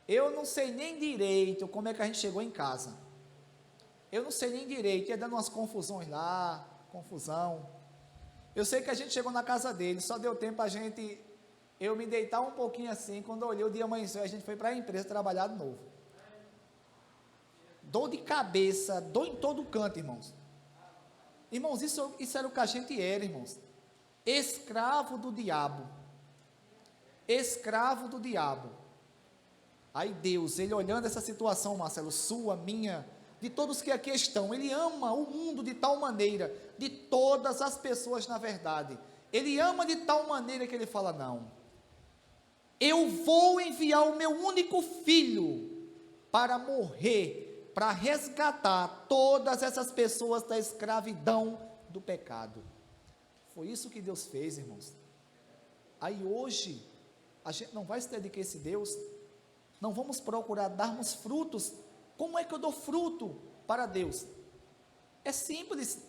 eu não sei nem direito como é que a gente chegou em casa. Eu não sei nem direito, ia dando umas confusões lá, confusão. Eu sei que a gente chegou na casa dele, só deu tempo eu me deitar um pouquinho assim, quando eu olhei o dia amanheceu, a gente foi para a empresa trabalhar de novo. Dor de cabeça, dor em todo canto, irmãos. Irmãos, isso era o que a gente era, irmãos. Escravo do diabo. Escravo do diabo. Aí Deus, Ele olhando essa situação, Marcelo, sua, minha, de todos que aqui estão, Ele ama o mundo de tal maneira, de todas as pessoas na verdade, Ele ama de tal maneira que Ele fala, não, eu vou enviar o meu único filho para morrer, para resgatar todas essas pessoas da escravidão do pecado. Foi isso que Deus fez, irmãos. Aí hoje, a gente não vai se dedicar a esse Deus, não vamos procurar darmos frutos. Como é que eu dou fruto para Deus? É simples.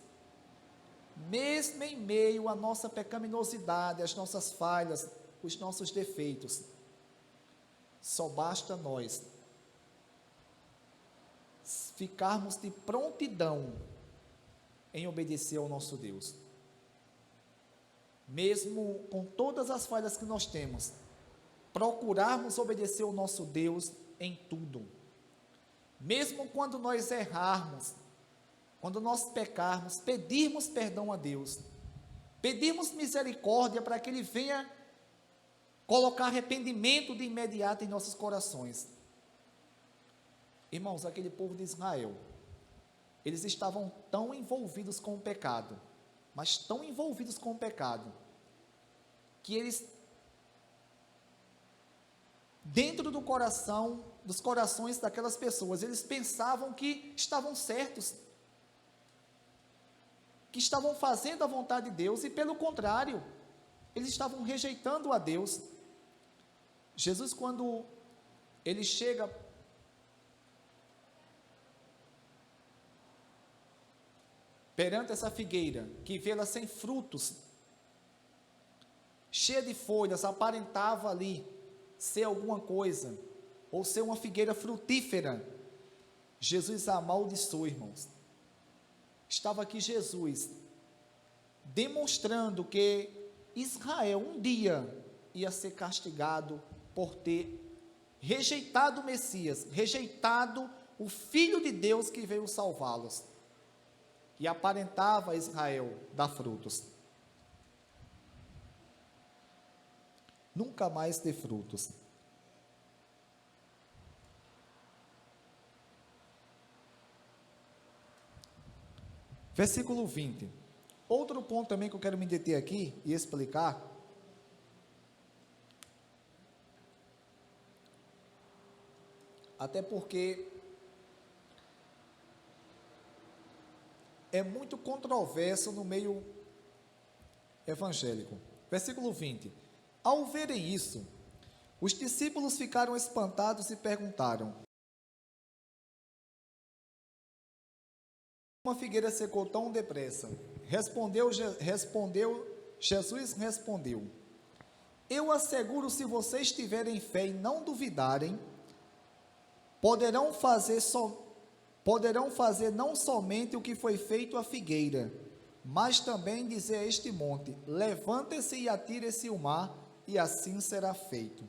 Mesmo em meio à nossa pecaminosidade, às nossas falhas, os nossos defeitos, só basta nós ficarmos de prontidão em obedecer ao nosso Deus. Mesmo com todas as falhas que nós temos, procurarmos obedecer ao nosso Deus em tudo. Mesmo quando nós errarmos, quando nós pecarmos, pedirmos perdão a Deus, pedirmos misericórdia para que Ele venha colocar arrependimento de imediato em nossos corações. Irmãos, aquele povo de Israel, eles estavam tão envolvidos com o pecado, mas tão envolvidos com o pecado, que eles, dentro do coração, dos corações daquelas pessoas, eles pensavam que estavam certos, que estavam fazendo a vontade de Deus, e pelo contrário, eles estavam rejeitando a Deus. Jesus, quando Ele chega perante essa figueira, que vê-la sem frutos, cheia de folhas, aparentava ali ser alguma coisa, ou ser uma figueira frutífera, Jesus a amaldiçoou, irmãos. Estava aqui Jesus, demonstrando que Israel um dia ia ser castigado por ter rejeitado o Messias, rejeitado o Filho de Deus que veio salvá-los, e aparentava a Israel dar frutos. Nunca mais ter frutos. Versículo 20. Outro ponto também que eu quero me deter aqui e explicar. Até porque é muito controverso no meio evangélico. Versículo 20. Ao verem isso, os discípulos ficaram espantados e perguntaram: uma figueira secou tão depressa? Jesus respondeu: eu asseguro, se vocês tiverem fé e não duvidarem, poderão fazer não somente o que foi feito à figueira, mas também dizer a este monte: levante-se e atire-se ao mar, e assim será feito.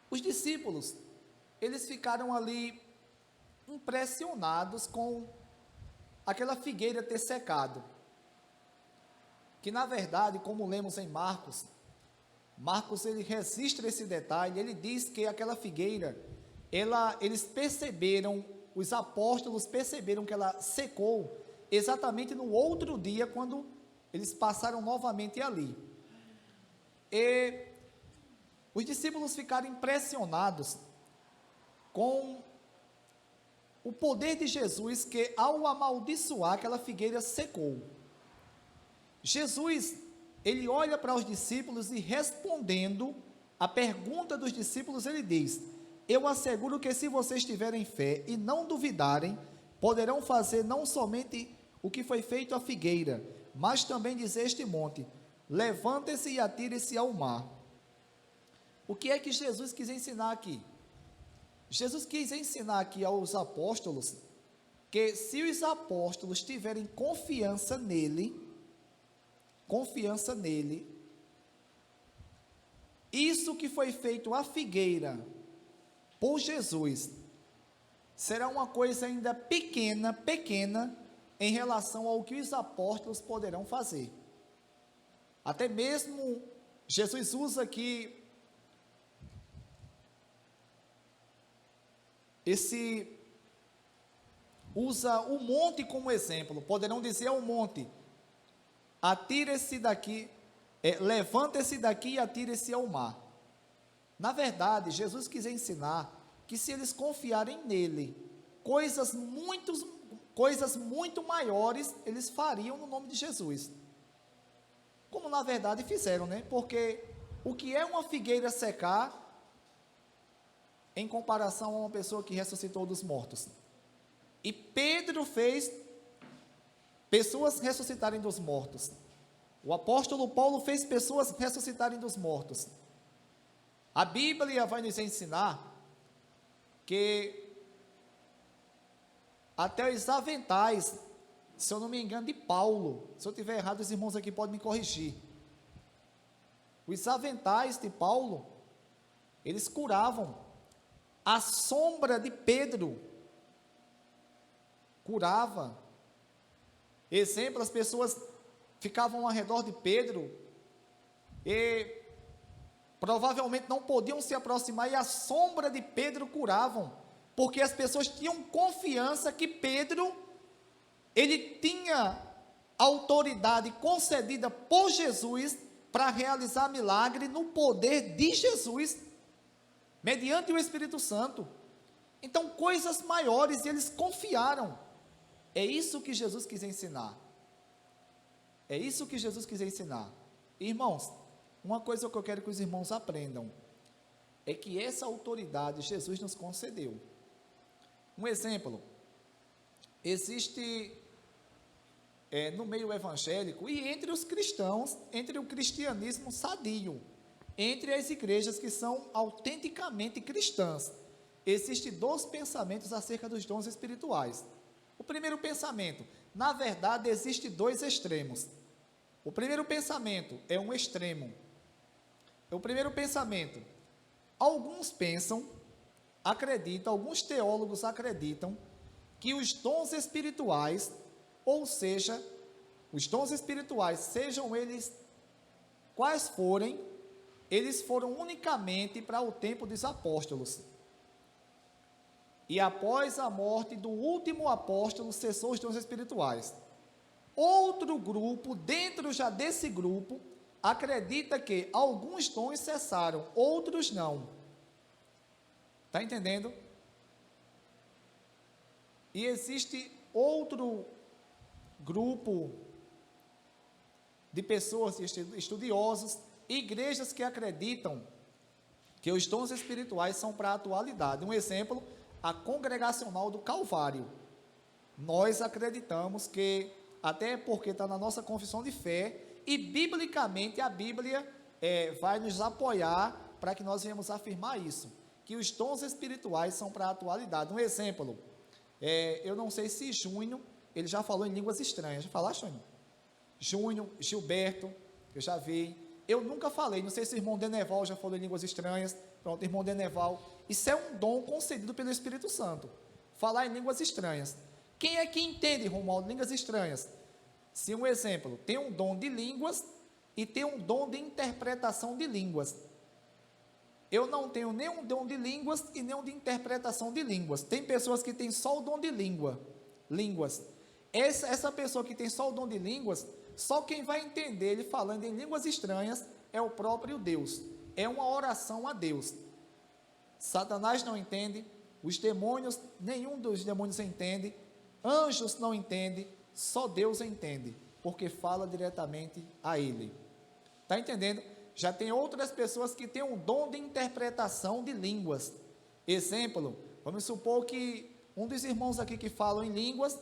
Os discípulos, eles ficaram ali impressionados com aquela figueira ter secado, que na verdade, como lemos em Marcos, ele registra esse detalhe, ele diz que aquela figueira, eles perceberam, os apóstolos perceberam que ela secou, exatamente no outro dia, quando eles passaram novamente ali, e os discípulos ficaram impressionados com o poder de Jesus, que ao amaldiçoar, aquela figueira secou. Jesus, ele olha para os discípulos e, respondendo a pergunta dos discípulos, ele diz: eu asseguro que se vocês tiverem fé e não duvidarem, poderão fazer não somente o que foi feito à figueira, mas também diz este monte: levante-se e atire-se ao mar. O que é que Jesus quis ensinar aqui? Jesus quis ensinar aqui aos apóstolos que se os apóstolos tiverem confiança nele, isso que foi feito à figueira por Jesus, será uma coisa ainda pequena, em relação ao que os apóstolos poderão fazer. Até mesmo, Jesus usa aqui usa o monte como exemplo. Poderão dizer ao monte: atire-se daqui, levante-se daqui e atire-se ao mar. Na verdade, Jesus quis ensinar que se eles confiarem nele, coisas muito maiores eles fariam no nome de Jesus. Como na verdade fizeram, né? Porque o que é uma figueira secar em comparação a uma pessoa que ressuscitou dos mortos? E Pedro fez pessoas ressuscitarem dos mortos. O apóstolo Paulo fez pessoas ressuscitarem dos mortos. A Bíblia vai nos ensinar que até os aventais, se eu não me engano, de Paulo, se eu estiver errado, os irmãos aqui podem me corrigir. Os aventais de Paulo, eles curavam. A sombra de Pedro curava. Exemplo, as pessoas ficavam ao redor de Pedro e provavelmente não podiam se aproximar, e a sombra de Pedro curavam, porque as pessoas tinham confiança que Pedro, ele tinha autoridade concedida por Jesus para realizar milagre no poder de Jesus, mediante o Espírito Santo. Então, coisas maiores, e eles confiaram. É isso que Jesus quis ensinar. É isso que Jesus quis ensinar. Irmãos, uma coisa que eu quero que os irmãos aprendam é que essa autoridade Jesus nos concedeu. Um exemplo, existe no meio evangélico e entre os cristãos, entre o cristianismo sadio, entre as igrejas que são autenticamente cristãs, existem dois pensamentos acerca dos dons espirituais. O primeiro pensamento: na verdade, existem dois extremos. O primeiro pensamento é um extremo. O primeiro pensamento, alguns alguns teólogos acreditam que os dons espirituais, ou seja, os dons espirituais, sejam eles quais forem, eles foram unicamente para o tempo dos apóstolos. E após a morte do último apóstolo, cessou os dons espirituais. Outro grupo, dentro já desse grupo, acredita que alguns dons cessaram, outros não. Está entendendo? E existe outro grupo de pessoas, estudiosos, igrejas que acreditam que os dons espirituais são para a atualidade. Um exemplo, a Congregacional do Calvário. Nós acreditamos que, até porque está na nossa confissão de fé, e biblicamente a Bíblia vai nos apoiar para que nós venhamos afirmar isso, que os dons espirituais são para a atualidade. Um exemplo, eu não sei se Júnior, ele já falou em línguas estranhas. Já falaste, Júnior? Júnior, Gilberto, eu já vi. Eu nunca falei, não sei se o irmão Deneval já falou em línguas estranhas. Pronto, irmão Deneval. Isso é um dom concedido pelo Espírito Santo, falar em línguas estranhas. Quem é que entende, Romualdo, línguas estranhas? Se um exemplo, tem um dom de línguas e tem um dom de interpretação de línguas. Eu não tenho nenhum dom de línguas e nenhum de interpretação de línguas. Tem pessoas que têm só o dom de línguas. Essa pessoa que tem só o dom de línguas, só quem vai entender ele falando em línguas estranhas é o próprio Deus. É uma oração a Deus. Satanás não entende, os demônios, nenhum dos demônios entende, anjos não entendem, só Deus entende, porque fala diretamente a ele. Está entendendo? Já tem outras pessoas que têm um dom de interpretação de línguas. Exemplo, vamos supor que um dos irmãos aqui que falam em línguas,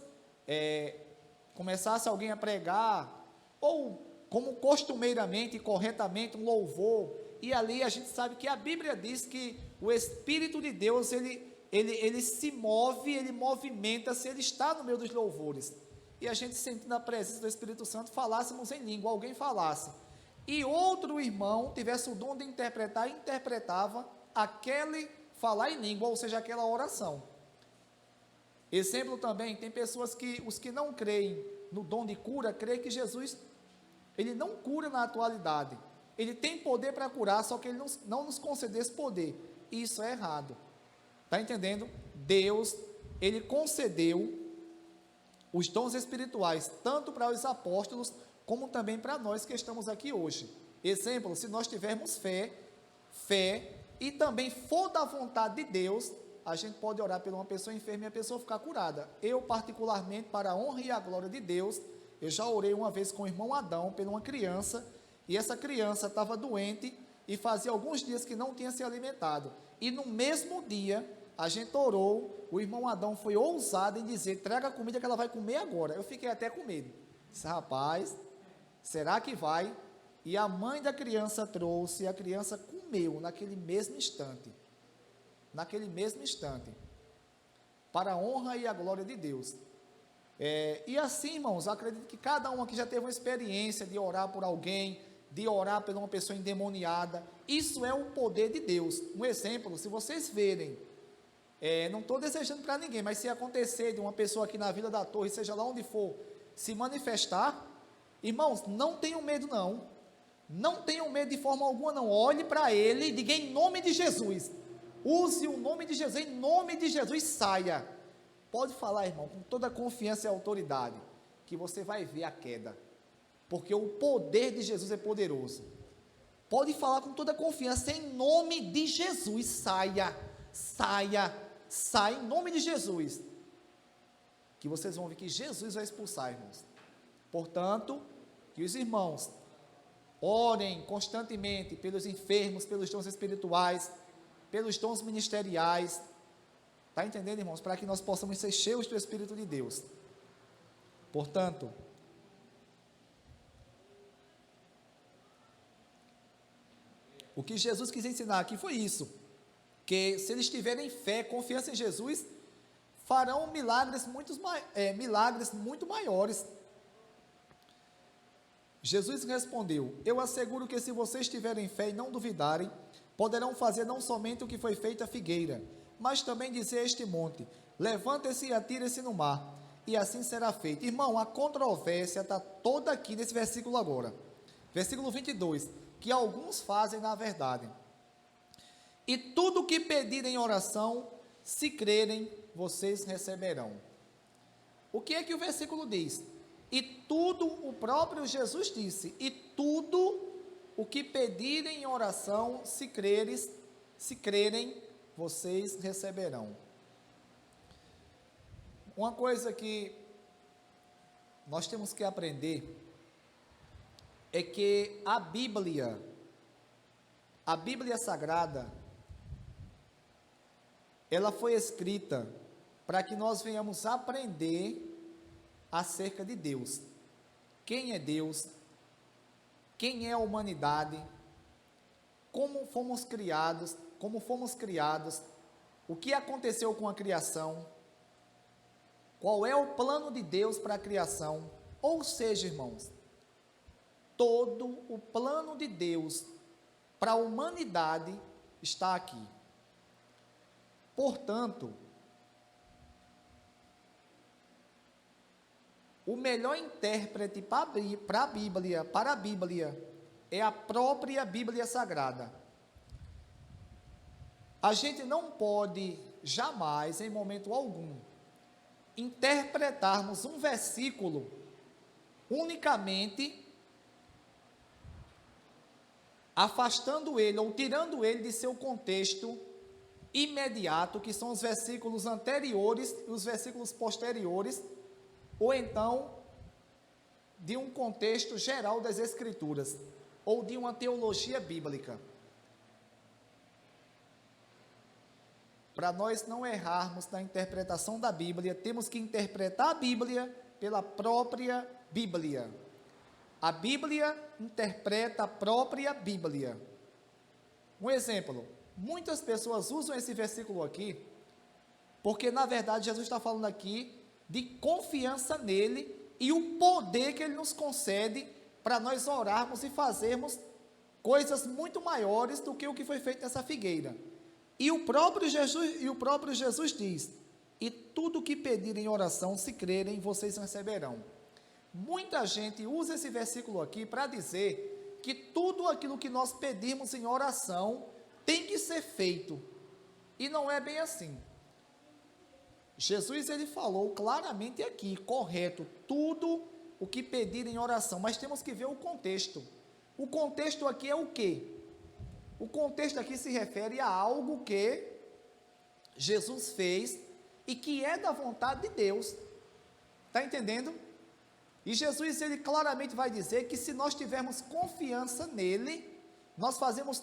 começasse alguém a pregar, ou como costumeiramente e corretamente um louvor, e ali a gente sabe que a Bíblia diz que o Espírito de Deus, ele se move, ele movimenta-se, ele está no meio dos louvores, e a gente sentindo a presença do Espírito Santo, falássemos em língua, alguém falasse, e outro irmão tivesse o dom de interpretar, interpretava aquele falar em língua, ou seja, aquela oração. Exemplo também, tem pessoas que, os que não creem no dom de cura, creem que Jesus, ele não cura na atualidade, ele tem poder para curar, só que ele não nos concedeu esse poder, isso é errado, está entendendo? Deus, ele concedeu os dons espirituais, tanto para os apóstolos, como também para nós que estamos aqui hoje. Exemplo, se nós tivermos fé, e também for da vontade de Deus, a gente pode orar por uma pessoa enferma e a pessoa ficar curada. Eu, particularmente, para a honra e a glória de Deus, eu já orei uma vez com o irmão Adão, por uma criança, e essa criança estava doente, e fazia alguns dias que não tinha se alimentado, e no mesmo dia, a gente orou, o irmão Adão foi ousado em dizer, traga a comida que ela vai comer agora. Eu fiquei até com medo, disse, rapaz, será que vai? E a mãe da criança trouxe, e a criança comeu naquele mesmo instante, para a honra e a glória de Deus. E assim, irmãos, acredito que cada um aqui já teve uma experiência de orar por alguém, de orar por uma pessoa endemoniada, isso é o poder de Deus. Um exemplo, se vocês verem, não estou desejando para ninguém, mas se acontecer de uma pessoa aqui na Vila da Torre, seja lá onde for, se manifestar, irmãos, não tenham medo não tenham medo de forma alguma não, olhe para ele e diga em nome de Jesus, use o nome de Jesus, em nome de Jesus, saia. Pode falar, irmão, com toda confiança e autoridade, que você vai ver a queda, porque o poder de Jesus é poderoso. Pode falar com toda confiança, em nome de Jesus, saia, em nome de Jesus, que vocês vão ver que Jesus vai expulsar, irmãos. Portanto, que os irmãos orem constantemente pelos enfermos, pelos dons espirituais, pelos dons ministeriais, está entendendo, irmãos? Para que nós possamos ser cheios do Espírito de Deus. Portanto, o que Jesus quis ensinar aqui foi isso, que se eles tiverem fé, confiança em Jesus, farão milagres muito maiores. Jesus respondeu, eu asseguro que se vocês tiverem fé e não duvidarem, poderão fazer não somente o que foi feito à figueira, mas também dizer a este monte, levanta-se e atira-se no mar, e assim será feito. Irmão, a controvérsia está toda aqui nesse versículo agora, versículo 22, que alguns fazem na verdade. E tudo o que pedirem em oração, se crerem, vocês receberão. O que é que o versículo diz? E tudo, o próprio Jesus disse, e tudo o que pedirem em oração, se crerem, vocês receberão. Uma coisa que nós temos que aprender é que a Bíblia Sagrada, ela foi escrita para que nós venhamos aprender acerca de Deus. Quem é Deus? Quem é a humanidade? Como fomos criados? O que aconteceu com a criação? Qual é o plano de Deus para a criação? Ou seja, irmãos, todo o plano de Deus para a humanidade está aqui. Portanto, o melhor intérprete para a Bíblia, é a própria Bíblia Sagrada. A gente não pode jamais, em momento algum, interpretarmos um versículo unicamente afastando ele ou tirando ele de seu contexto imediato, que são os versículos anteriores e os versículos posteriores, ou então de um contexto geral das Escrituras, ou de uma teologia bíblica. Para nós não errarmos na interpretação da Bíblia, temos que interpretar a Bíblia pela própria Bíblia. A Bíblia interpreta a própria Bíblia. Um exemplo, muitas pessoas usam esse versículo aqui, porque na verdade Jesus está falando aqui de confiança nele e o poder que ele nos concede para nós orarmos e fazermos coisas muito maiores do que o que foi feito nessa figueira. E o próprio Jesus diz: e tudo que pedirem em oração, se crerem, vocês receberão. Muita gente usa esse versículo aqui para dizer que tudo aquilo que nós pedirmos em oração tem que ser feito. E não é bem assim. Jesus, ele falou claramente aqui, correto, tudo o que pedirem em oração, mas temos que ver o contexto. O contexto aqui é o quê? O contexto aqui se refere a algo que Jesus fez e que é da vontade de Deus. Está entendendo? E Jesus, ele claramente vai dizer que se nós tivermos confiança nele, nós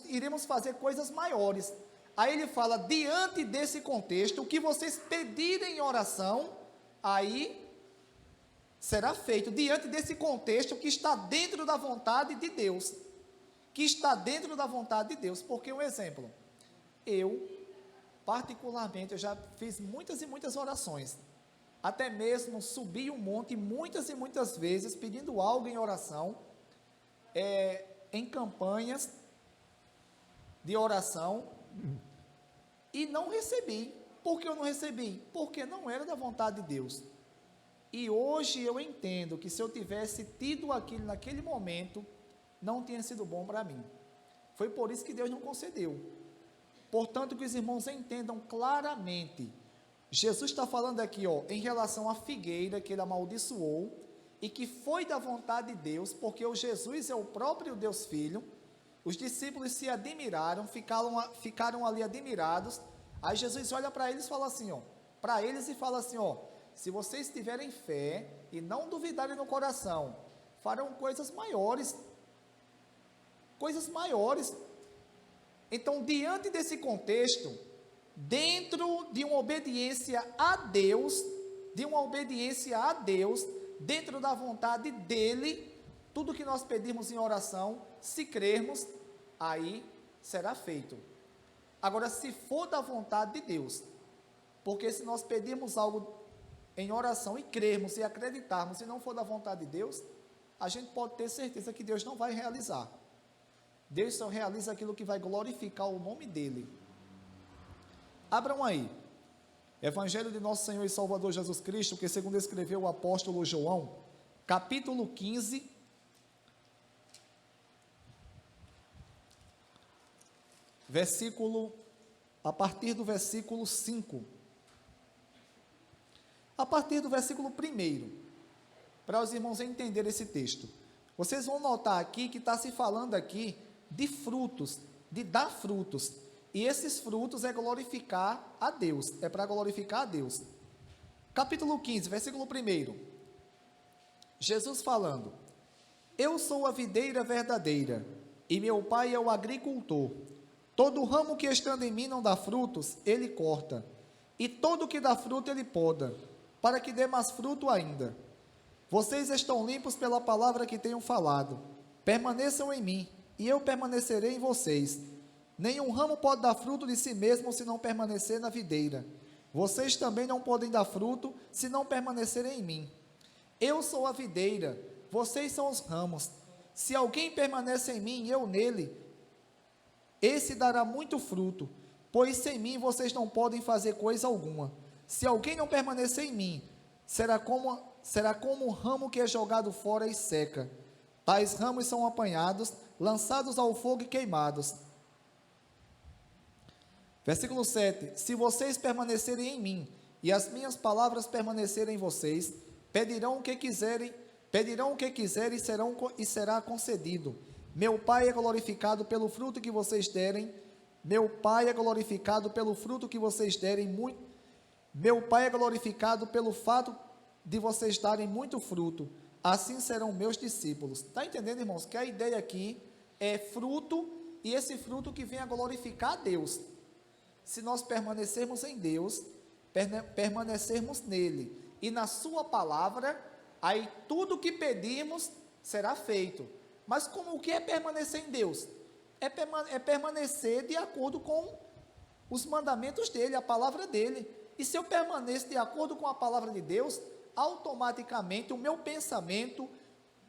iremos fazer coisas maiores. Aí ele fala, diante desse contexto, o que vocês pedirem em oração, aí será feito. Diante desse contexto que está dentro da vontade de Deus. Que está dentro da vontade de Deus. Porque um exemplo, eu, particularmente, eu já fiz muitas e muitas orações. Até mesmo subi um monte muitas e muitas vezes, pedindo algo em oração, em campanhas de oração, e não recebi. Por que eu não recebi? Porque não era da vontade de Deus. E hoje eu entendo que se eu tivesse tido aquilo naquele momento, não tinha sido bom para mim. Foi por isso que Deus não concedeu. Portanto, que os irmãos entendam claramente. Jesus está falando aqui, em relação à figueira que ele amaldiçoou, e que foi da vontade de Deus, porque o Jesus é o próprio Deus Filho. Os discípulos se admiraram, ficaram ali admirados. Aí Jesus olha para eles e fala assim, se vocês tiverem fé e não duvidarem no coração, farão coisas maiores. Coisas maiores. Então, diante desse contexto, dentro de uma obediência a Deus, dentro da vontade dele, tudo que nós pedimos em oração, se crermos, aí será feito. Agora, se for da vontade de Deus, porque se nós pedirmos algo em oração e crermos e acreditarmos, se não for da vontade de Deus, a gente pode ter certeza que Deus não vai realizar. Deus só realiza aquilo que vai glorificar o nome dele. Abram aí, Evangelho de nosso Senhor e Salvador Jesus Cristo, que segundo escreveu o apóstolo João, capítulo 15, a partir do versículo 5. A partir do versículo 1, para os irmãos entenderem esse texto. Vocês vão notar aqui que está se falando aqui de frutos, de dar frutos. E esses frutos é glorificar a Deus, é para glorificar a Deus. Capítulo 15, versículo 1. Jesus falando: eu sou a videira verdadeira, e meu pai é o agricultor. Todo ramo que estando em mim não dá frutos, ele corta, e todo que dá fruto ele poda, para que dê mais fruto ainda. Vocês estão limpos pela palavra que tenho falado. Permaneçam em mim, e eu permanecerei em vocês. Nenhum ramo pode dar fruto de si mesmo se não permanecer na videira. Vocês também não podem dar fruto se não permanecerem em mim. Eu sou a videira, vocês são os ramos. Se alguém permanece em mim e eu nele, esse dará muito fruto, pois sem mim vocês não podem fazer coisa alguma. Se alguém não permanecer em mim, será como um ramo que é jogado fora e seca. Tais ramos são apanhados, lançados ao fogo e queimados. Versículo 7, se vocês permanecerem em mim, e as minhas palavras permanecerem em vocês, pedirão o que quiserem e será concedido. Meu Pai é glorificado pelo fruto que vocês derem, meu Pai é glorificado pelo fruto que vocês derem muito, meu Pai é glorificado pelo fato de vocês darem muito fruto, assim serão meus discípulos. Está entendendo, irmãos, que a ideia aqui é fruto, e esse fruto que vem a glorificar a Deus. Se nós permanecermos em Deus, permanecermos nele, e na sua palavra, aí tudo que pedirmos será feito. Mas como o que é permanecer em Deus? É permanecer de acordo com os mandamentos dele, a palavra dele. E se eu permaneço de acordo com a palavra de Deus, automaticamente o meu pensamento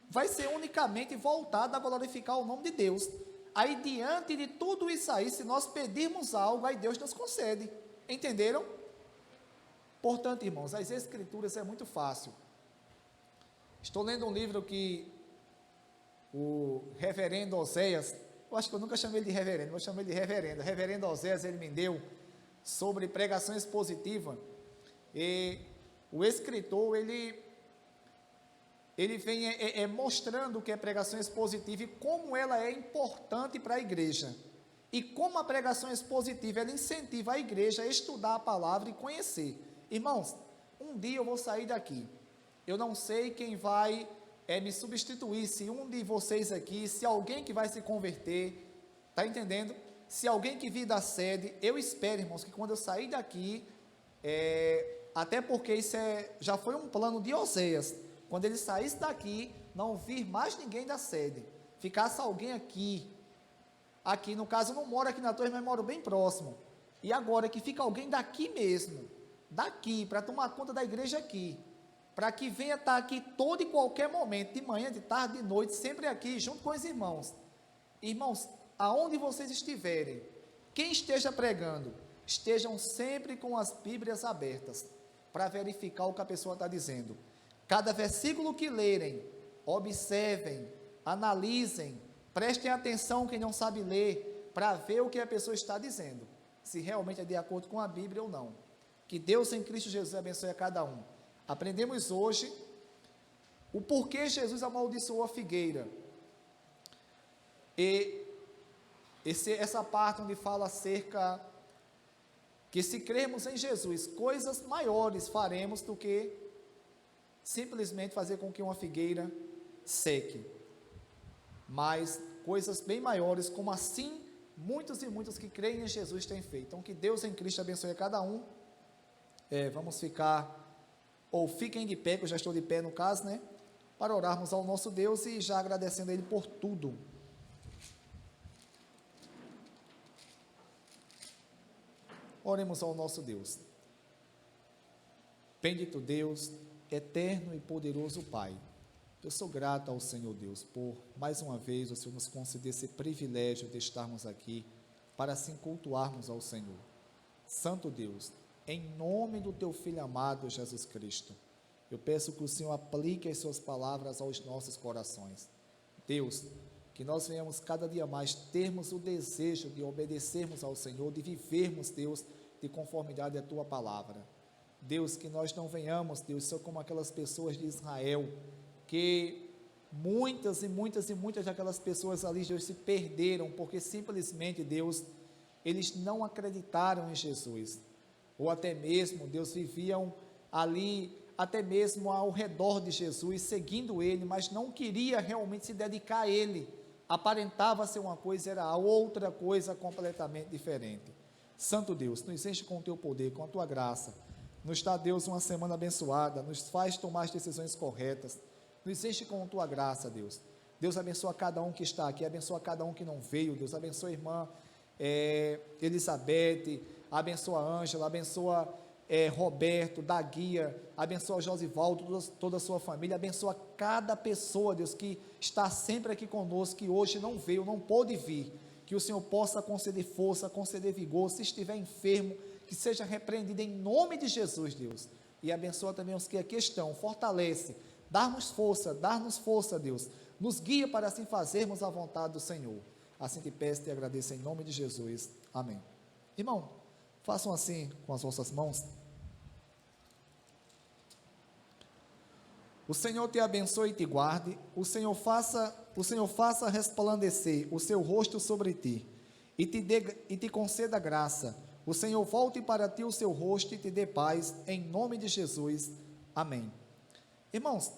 vai ser unicamente voltado a glorificar o nome de Deus. Aí, diante de tudo isso aí, se nós pedirmos algo, aí Deus nos concede. Entenderam? Portanto, irmãos, as Escrituras é muito fácil. Estou lendo um livro que o reverendo Oséias, eu acho que eu nunca chamei ele de reverendo, vou chamar ele de reverendo. O reverendo Oséias, ele me deu sobre pregação expositiva. E o escritor, ele vem mostrando o que é pregação expositiva e como ela é importante para a igreja. E como a pregação expositiva, ela incentiva a igreja a estudar a palavra e conhecer. Irmãos, um dia eu vou sair daqui. Eu não sei quem vai me substituir, se um de vocês aqui, se alguém que vai se converter, está entendendo? Se alguém que vir da sede, eu espero, irmãos, que quando eu sair daqui, até porque isso já foi um plano de Oséias, quando ele saísse daqui, não vir mais ninguém da sede, ficasse alguém aqui, no caso eu não moro aqui na torre, mas moro bem próximo, e agora que fica alguém daqui mesmo, para tomar conta da igreja aqui, para que venha estar aqui todo e qualquer momento, de manhã, de tarde, de noite, sempre aqui, junto com os irmãos. Irmãos, aonde vocês estiverem, quem esteja pregando, estejam sempre com as Bíblias abertas, para verificar o que a pessoa está dizendo. Cada versículo que lerem, observem, analisem, prestem atenção quem não sabe ler, para ver o que a pessoa está dizendo, se realmente é de acordo com a Bíblia ou não. Que Deus em Cristo Jesus abençoe a cada um. Aprendemos hoje o porquê Jesus amaldiçoou a figueira. E essa parte onde fala acerca que se crermos em Jesus, coisas maiores faremos do que simplesmente fazer com que uma figueira seque. Mas coisas bem maiores, como assim muitos e muitos que creem em Jesus têm feito. Então que Deus em Cristo abençoe a cada um. Vamos ficar, ou fiquem de pé, que eu já estou de pé no caso, né? Para orarmos ao nosso Deus e já agradecendo a Ele por tudo. Oremos ao nosso Deus. Bendito Deus, eterno e poderoso Pai, eu sou grato ao Senhor Deus, por mais uma vez o Senhor nos conceder esse privilégio de estarmos aqui, para assim cultuarmos ao Senhor. Santo Deus, em nome do Teu Filho amado Jesus Cristo, eu peço que o Senhor aplique as Suas palavras aos nossos corações. Deus, que nós venhamos cada dia mais termos o desejo de obedecermos ao Senhor, de vivermos, Deus, de conformidade à Tua palavra. Deus, que nós não venhamos, Deus, só como aquelas pessoas de Israel, que muitas e muitas e muitas daquelas pessoas ali, Deus, se perderam, porque simplesmente, Deus, eles não acreditaram em Jesus, ou até mesmo, Deus, viviam ali, até mesmo ao redor de Jesus, seguindo Ele, mas não queria realmente se dedicar a Ele, aparentava ser uma coisa, era outra coisa completamente diferente. Santo Deus, nos enche com o Teu poder, com a Tua graça, nos dá, Deus, uma semana abençoada, nos faz tomar as decisões corretas, nos enche com a Tua graça, Deus. Deus abençoa cada um que está aqui, abençoa cada um que não veio, Deus abençoa a irmã Elizabeth, abençoa a Ângela, abençoa Roberto, da Guia, abençoa Josivaldo, toda a sua família, abençoa cada pessoa, Deus, que está sempre aqui conosco, que hoje não veio, não pôde vir, que o Senhor possa conceder força, conceder vigor, se estiver enfermo, que seja repreendido em nome de Jesus, Deus, e abençoa também os que aqui estão, fortalece, dá-nos força, Deus, nos guia para assim fazermos a vontade do Senhor. Assim te peço e te agradeço em nome de Jesus, amém. Irmão, façam assim com as vossas mãos. O Senhor te abençoe e te guarde, o Senhor faça resplandecer o seu rosto sobre ti, e te conceda graça, o Senhor volte para ti o seu rosto e te dê paz, em nome de Jesus, amém. Irmãos,